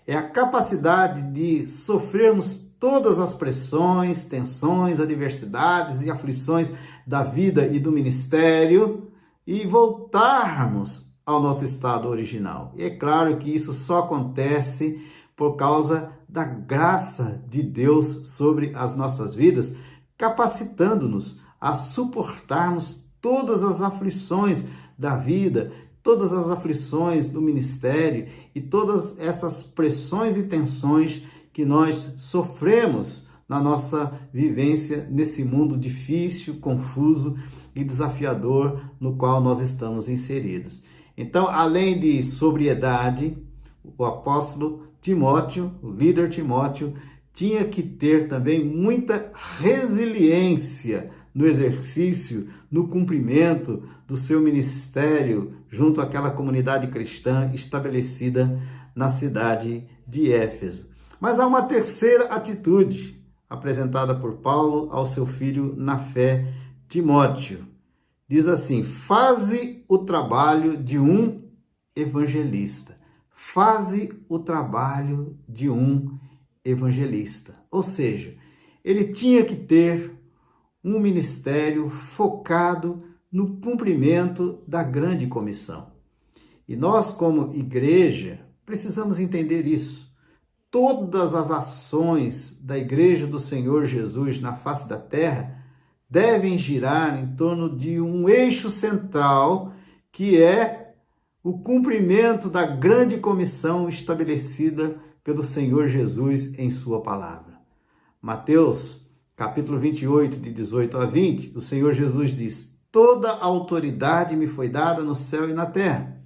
É a capacidade de sofrermos todas as pressões, tensões, adversidades e aflições da vida e do ministério e voltarmos ao nosso estado original. E é claro que isso só acontece por causa da graça de Deus sobre as nossas vidas, capacitando-nos a suportarmos todas as aflições da vida, todas as aflições do ministério e todas essas pressões e tensões que nós sofremos na nossa vivência nesse mundo difícil, confuso e desafiador no qual nós estamos inseridos. Então, além de sobriedade, o apóstolo Timóteo, o líder Timóteo, tinha que ter também muita resiliência no exercício, no cumprimento do seu ministério junto àquela comunidade cristã estabelecida na cidade de Éfeso. Mas há uma terceira atitude apresentada por Paulo ao seu filho na fé, Timóteo. Diz assim: faze o trabalho de um evangelista. Faze o trabalho de um evangelista. Ou seja, ele tinha que ter um ministério focado no cumprimento da grande comissão. E nós, como igreja, precisamos entender isso. Todas as ações da Igreja do Senhor Jesus na face da terra devem girar em torno de um eixo central, que é o cumprimento da grande comissão estabelecida pelo Senhor Jesus em sua palavra. Mateus, capítulo 28, de 18 a 20, o Senhor Jesus diz: toda a autoridade me foi dada no céu e na terra.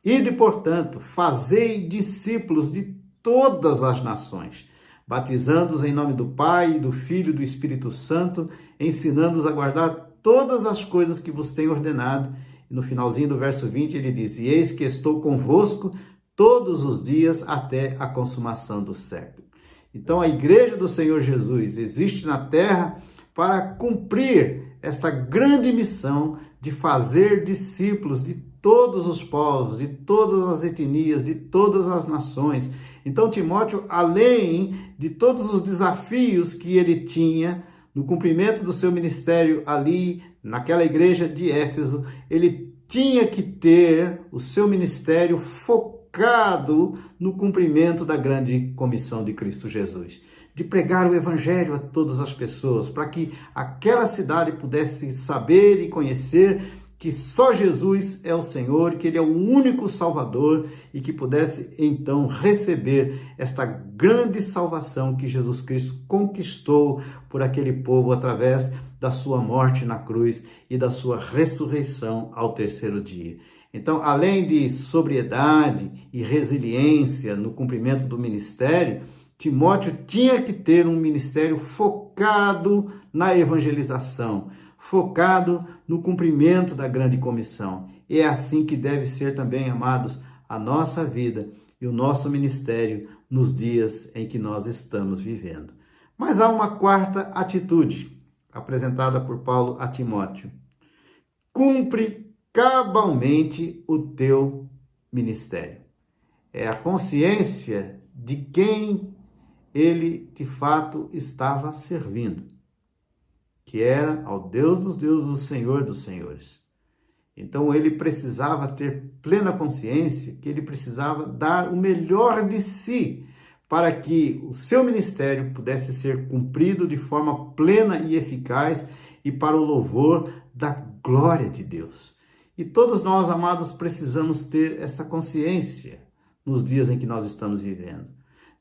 Ide, portanto, fazei discípulos de todas as nações, batizando-os em nome do Pai, do Filho e do Espírito Santo, ensinando-os a guardar todas as coisas que vos tenho ordenado. E no finalzinho do verso 20 ele diz: e eis que estou convosco todos os dias até a consumação do século. Então a igreja do Senhor Jesus existe na terra para cumprir esta grande missão de fazer discípulos de todos os povos, de todas as etnias, de todas as nações. Então Timóteo, além de todos os desafios que ele tinha no cumprimento do seu ministério ali, naquela igreja de Éfeso, ele tinha que ter o seu ministério focado no cumprimento da grande comissão de Cristo Jesus, de pregar o evangelho a todas as pessoas, para que aquela cidade pudesse saber e conhecer que só Jesus é o Senhor, que Ele é o único Salvador e que pudesse então receber esta grande salvação que Jesus Cristo conquistou por aquele povo através da sua morte na cruz e da sua ressurreição ao terceiro dia. Então, além de sobriedade e resiliência no cumprimento do ministério, Timóteo tinha que ter um ministério focado na evangelização, focado no cumprimento da grande comissão. E é assim que deve ser também, amados, a nossa vida e o nosso ministério nos dias em que nós estamos vivendo. Mas há uma quarta atitude apresentada por Paulo a Timóteo. Cumpre cabalmente o teu ministério. É a consciência de quem ele de fato estava servindo, que era ao Deus dos deuses, o Senhor dos senhores. Então ele precisava ter plena consciência que ele precisava dar o melhor de si para que o seu ministério pudesse ser cumprido de forma plena e eficaz e para o louvor da glória de Deus. E todos nós, amados, precisamos ter essa consciência nos dias em que nós estamos vivendo.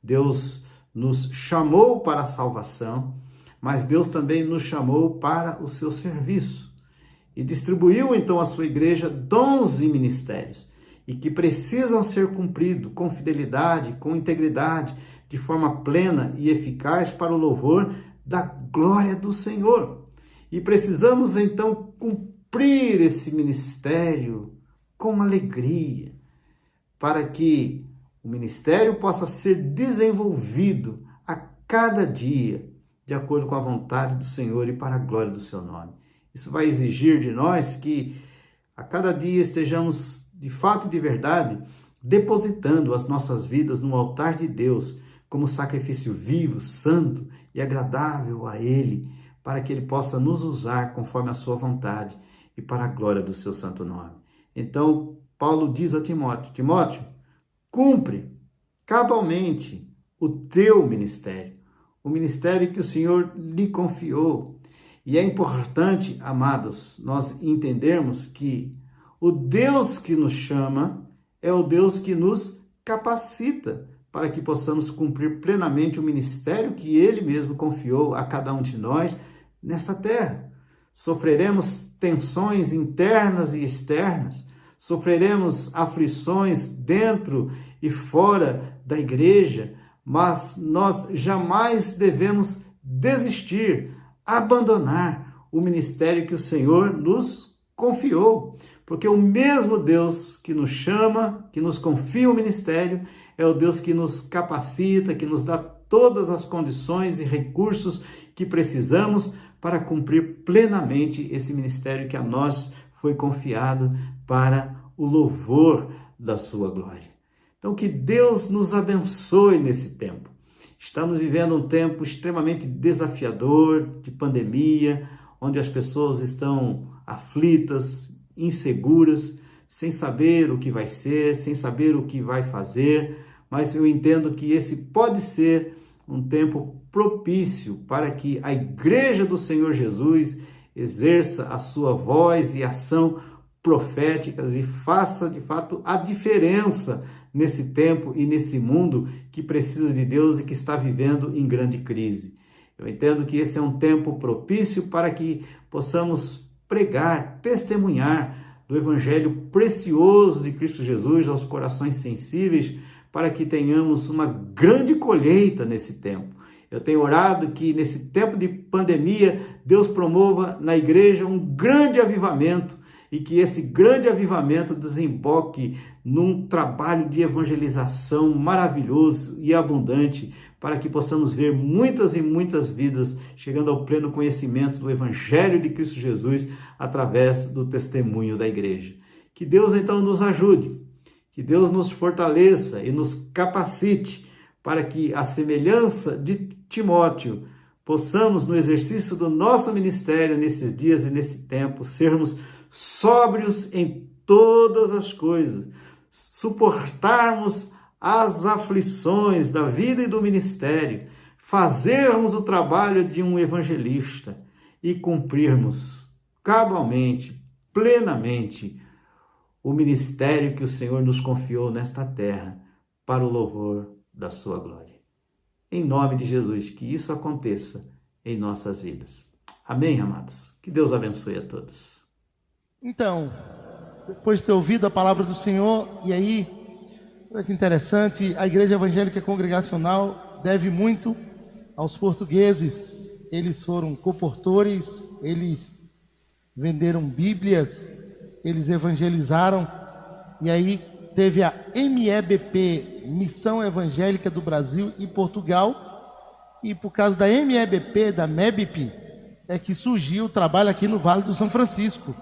Deus nos chamou para a salvação, mas Deus também nos chamou para o seu serviço e distribuiu então à sua igreja dons e ministérios e que precisam ser cumpridos com fidelidade, com integridade, de forma plena e eficaz para o louvor da glória do Senhor. E precisamos então cumprir esse ministério com alegria, para que o ministério possa ser desenvolvido a cada dia, de acordo com a vontade do Senhor e para a glória do seu nome. Isso vai exigir de nós que a cada dia estejamos, de fato e de verdade, depositando as nossas vidas no altar de Deus, como sacrifício vivo, santo e agradável a Ele, para que Ele possa nos usar conforme a sua vontade e para a glória do seu santo nome. Então, Paulo diz a Timóteo: Timóteo, cumpre cabalmente o teu ministério, o ministério que o Senhor lhe confiou. E é importante, amados, nós entendermos que o Deus que nos chama é o Deus que nos capacita para que possamos cumprir plenamente o ministério que Ele mesmo confiou a cada um de nós nesta terra. Sofreremos tensões internas e externas, sofreremos aflições dentro e fora da igreja, mas nós jamais devemos desistir, abandonar o ministério que o Senhor nos confiou, porque o mesmo Deus que nos chama, que nos confia o ministério, é o Deus que nos capacita, que nos dá todas as condições e recursos que precisamos para cumprir plenamente esse ministério que a nós foi confiado para o louvor da sua glória. Então, que Deus nos abençoe nesse tempo. Estamos vivendo um tempo extremamente desafiador, de pandemia, onde as pessoas estão aflitas, inseguras, sem saber o que vai ser, sem saber o que vai fazer, mas eu entendo que esse pode ser um tempo propício para que a Igreja do Senhor Jesus exerça a sua voz e ação proféticas e faça de fato a diferença nesse tempo e nesse mundo que precisa de Deus e que está vivendo em grande crise. Eu entendo que esse é um tempo propício para que possamos pregar, testemunhar do Evangelho precioso de Cristo Jesus aos corações sensíveis, para que tenhamos uma grande colheita nesse tempo. Eu tenho orado que nesse tempo de pandemia, Deus promova na igreja um grande avivamento e que esse grande avivamento desemboque num trabalho de evangelização maravilhoso e abundante, para que possamos ver muitas e muitas vidas chegando ao pleno conhecimento do Evangelho de Cristo Jesus através do testemunho da igreja. Que Deus então nos ajude, que Deus nos fortaleça e nos capacite para que, à semelhança de Timóteo, possamos, no exercício do nosso ministério nesses dias e nesse tempo, sermos sóbrios em todas as coisas, suportarmos as aflições da vida e do ministério, fazermos o trabalho de um evangelista e cumprirmos cabalmente, plenamente, o ministério que o Senhor nos confiou nesta terra para o louvor da sua glória. Em nome de Jesus, que isso aconteça em nossas vidas. Amém, amados? Que Deus abençoe a todos. Então, depois de ter ouvido a palavra do Senhor, e aí, olha que interessante, a Igreja Evangélica Congregacional deve muito aos portugueses. Eles foram comportores, eles venderam Bíblias, eles evangelizaram, e aí teve a MEBP, Missão Evangélica do Brasil e Portugal, e por causa da MEBP, da MEBP, é que surgiu o trabalho aqui no Vale do São Francisco,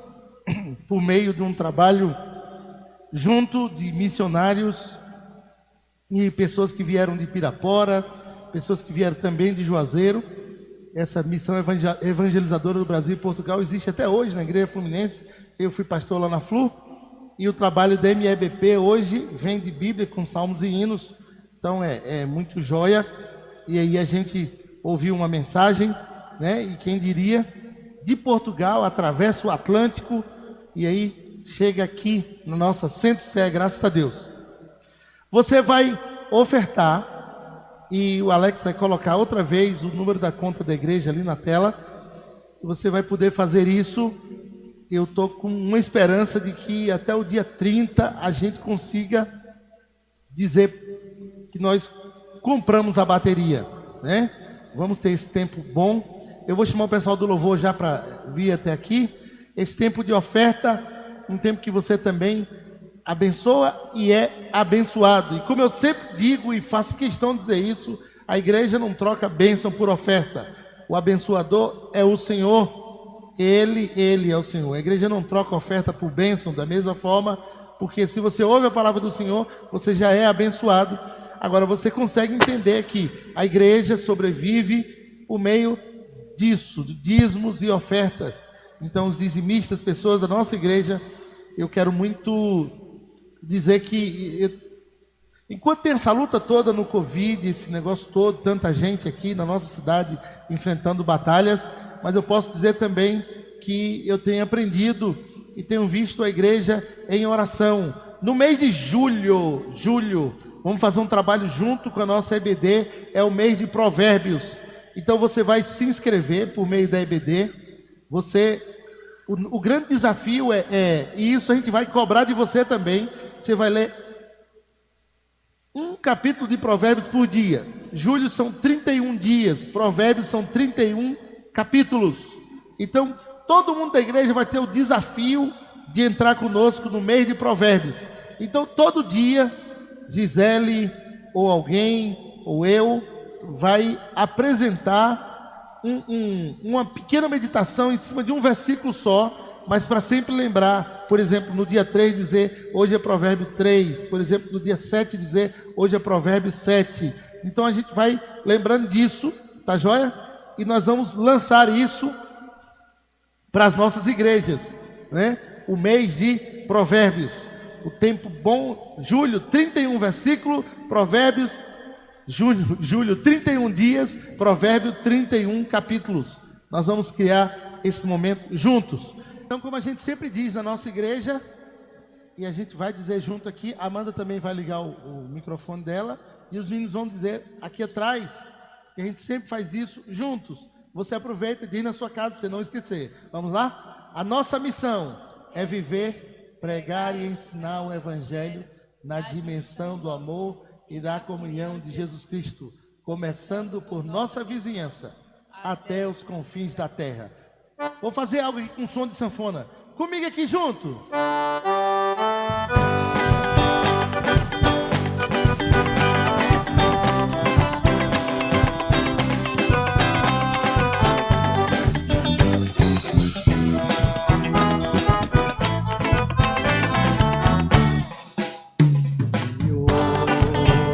por meio de um trabalho junto de missionários e pessoas que vieram de Pirapora, pessoas que vieram também de Juazeiro. Essa missão evangelizadora do Brasil e Portugal existe até hoje na Igreja Fluminense. Eu fui pastor lá na Flu, e o trabalho da MEBP hoje vem de Bíblia com salmos e hinos. Então é muito joia. E aí a gente ouviu uma mensagem, né? E quem diria, de Portugal atravessa o Atlântico e aí chega aqui na nossa Centro-Sé, graças a Deus. Você vai ofertar e o Alex vai colocar outra vez o número da conta da igreja ali na tela. E você vai poder fazer isso. Eu estou com uma esperança de que até o dia 30 a gente consiga dizer que nós compramos a bateria, né? Vamos ter esse tempo bom. Eu vou chamar o pessoal do louvor já para vir até aqui. Esse tempo de oferta, um tempo que você também abençoa e é abençoado. E como eu sempre digo e faço questão de dizer isso, a igreja não troca bênção por oferta. O abençoador é o Senhor. Ele é o Senhor. A igreja não troca oferta por bênção da mesma forma, porque se você ouve a palavra do Senhor, você já é abençoado. Agora você consegue entender que a igreja sobrevive por meio disso, de dízimos e ofertas. Então os dizimistas, pessoas da nossa igreja, eu quero muito dizer que enquanto tem essa luta toda no Covid, esse negócio todo, tanta gente aqui na nossa cidade enfrentando batalhas, mas eu posso dizer também que eu tenho aprendido e tenho visto a igreja em oração. No mês de julho, vamos fazer um trabalho junto com a nossa EBD, é o mês de Provérbios. Então você vai se inscrever por meio da EBD. O grande desafio e isso a gente vai cobrar de você também. Você vai ler um capítulo de Provérbios por dia. Julho são 31 dias, Provérbios são 31 capítulos. Então todo mundo da igreja vai ter o desafio de entrar conosco no mês de Provérbios. Então todo dia Gisele ou alguém ou eu vai apresentar uma pequena meditação em cima de um versículo só, mas para sempre lembrar. Por exemplo, no dia 3 dizer hoje é Provérbio 3, por exemplo, no dia 7 dizer hoje é Provérbio 7. Então a gente vai lembrando disso, tá joia? E nós vamos lançar isso para as nossas igrejas, né? O mês de Provérbios, o tempo bom, julho 31 versículo, Provérbios, julho 31 dias, Provérbio 31 capítulos. Nós vamos criar esse momento juntos. Então, como a gente sempre diz na nossa igreja, e a gente vai dizer junto aqui, a Amanda também vai ligar o microfone dela, e os meninos vão dizer aqui atrás, que a gente sempre faz isso juntos. Você aproveita e diz na sua casa para você não esquecer. Vamos lá? A nossa missão é viver, pregar e ensinar o Evangelho na dimensão do amor e da comunhão de Jesus Cristo, começando por nossa vizinhança até os confins da terra. Vou fazer algo aqui com som de sanfona. Comigo aqui junto.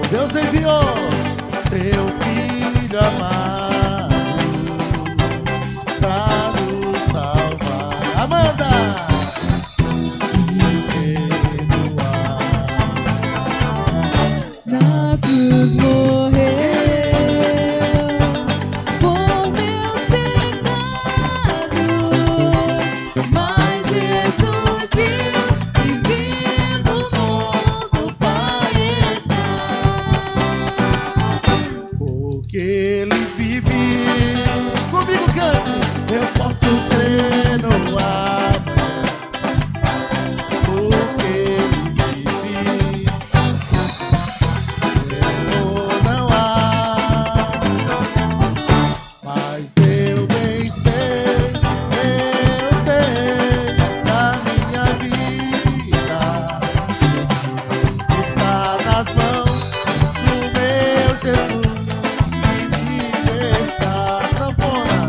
Deus enviou seu filho amado para nos salvar. Amanda! E perdoar. Na cruz morreu por meus pecados, mas Jesus viu e vindo no mundo Pai está. Porque ele vive. Comigo cante. Eu posso crer no amor. Porque ele vive. Eu não há. Mas eu bem sei da minha vida está nas mãos do meu Jesus. Está sanfona.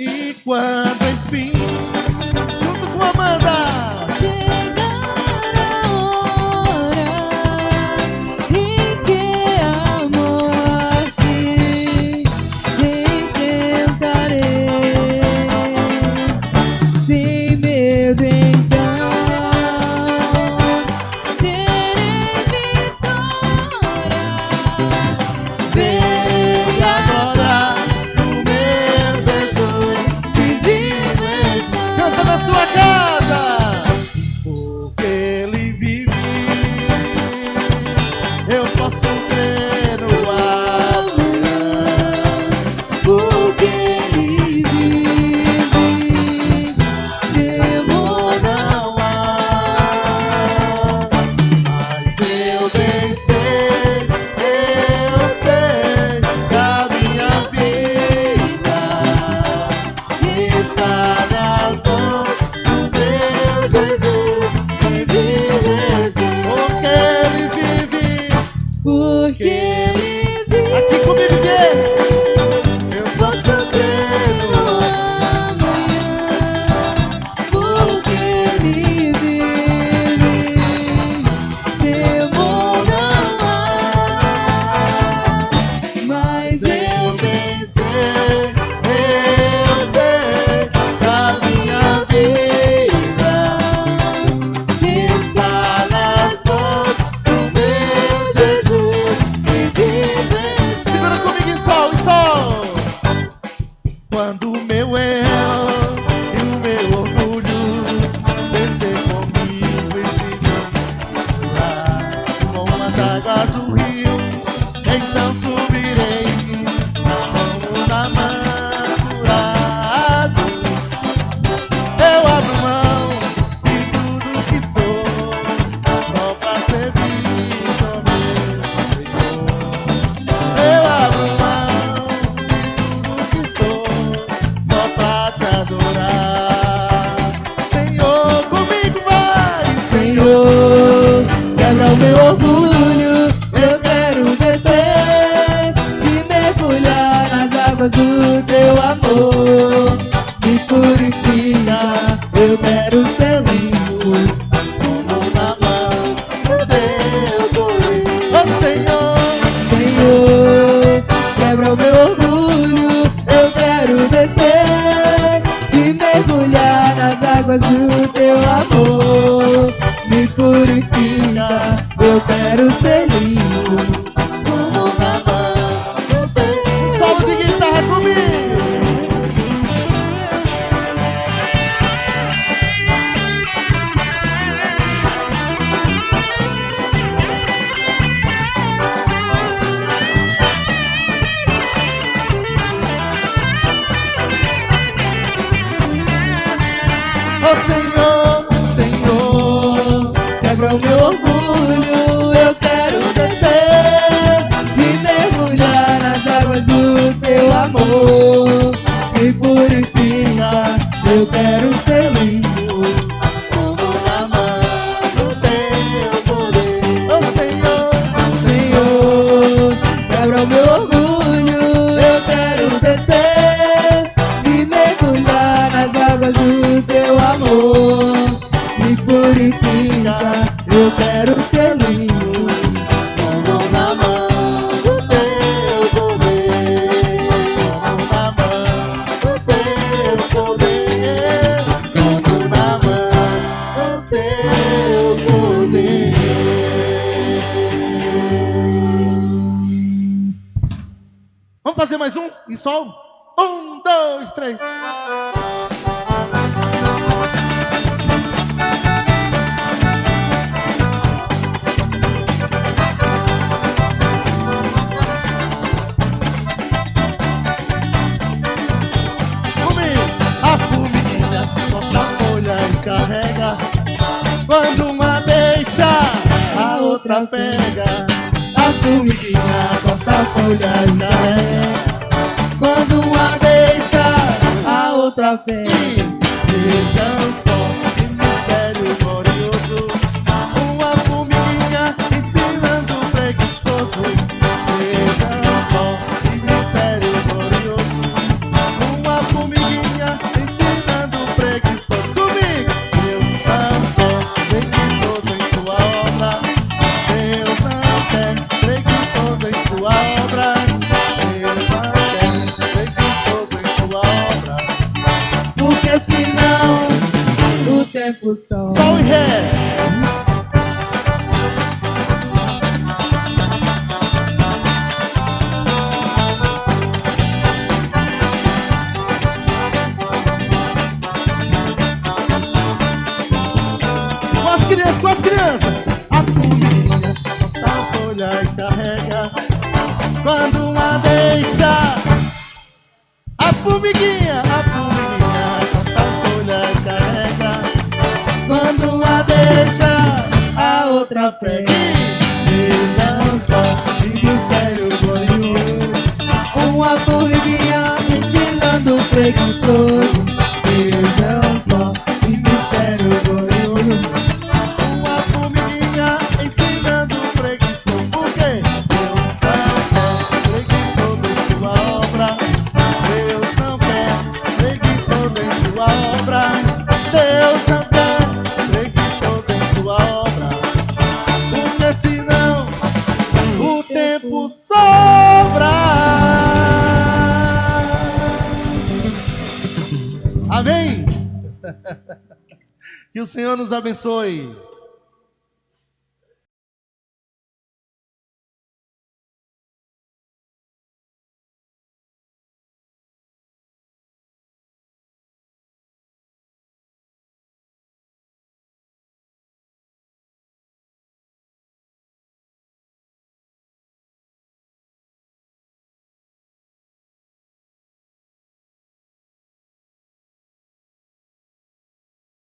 E quando enfim, junto com a Amanda, Chegar a hora em que a morte enfrentarei, sem medo então terei vitória, verei a glória do meu Jesus que vive Quando o meu eu e o meu orgulho descer comigo esse rio misturar com as águas do rio, então subirei como na manturado. Eu abro mão de tudo que sou, só pra servir ao meu Senhor. Eu abro mão de tudo que sou, só pra te adorar. Senhor, comigo vai! Senhor, quebra o meu orgulho, eu quero descer e mergulhar nas águas do teu amor. Me purifica, eu quero ser limpo, Como na mão do teu poder. Ô Senhor, Senhor, quebra o meu orgulho, eu quero descer e mergulhar nas águas do teu amor. Me purifica, eu quero ser limpo, como na mão do teu. Solo de guitarra comigo. Ô Senhor, Senhor, quebra o meu orgulho, eu quero descer e mergulhar nas águas do teu amor. Me purifica, eu quero ser limpo, como na mão do teu poder. Ô Senhor, Senhor, quebra o meu orgulho, eu quero descer e mergulhar nas águas do teu amor. Me purifica, eu quero ser limpo, como na mão do teu poder. Como na mão do teu poder. Como na mão do teu poder. Vamos fazer mais um em sol? 1, 2, 3. Comigo, a formiguinha corta a folha e carrega. Quando uma deixa, a outra pega. A formiguinha corta a folha e carrega. Quando uma deixa, a outra pega. Vejam só que mistério glorioso, uma formiguinha ensinando o preguiçoso. Vejam só que mistério glorioso, uma formiguinha ensinando o preguiçoso. Comigo! Deus não quer preguiçoso em sua obra. Deus não quer preguiçoso em sua obra. Deus não quer preguiçoso em sua obra. porque senão o tempo some. Sol e ré. Com as crianças. A formiguinha corta a folha e carrega. Quando uma deixa, a formiguinha corta a folha e carrega. Quando uma deixa, a outra pega. Vejam só que mistério glorioso, Uma formiguinha ensinando o preguiçoso. vejam só que mistério glorioso, uma formiguinha ensinando o preguiçoso. Por quê? Deus não quer preguiçoso em sua obra. Deus não quer preguiçoso em sua obra. Deus não quer preguiçoso em sua obra. Porque senão o tempo sobra. Amém? Que o Senhor nos abençoe.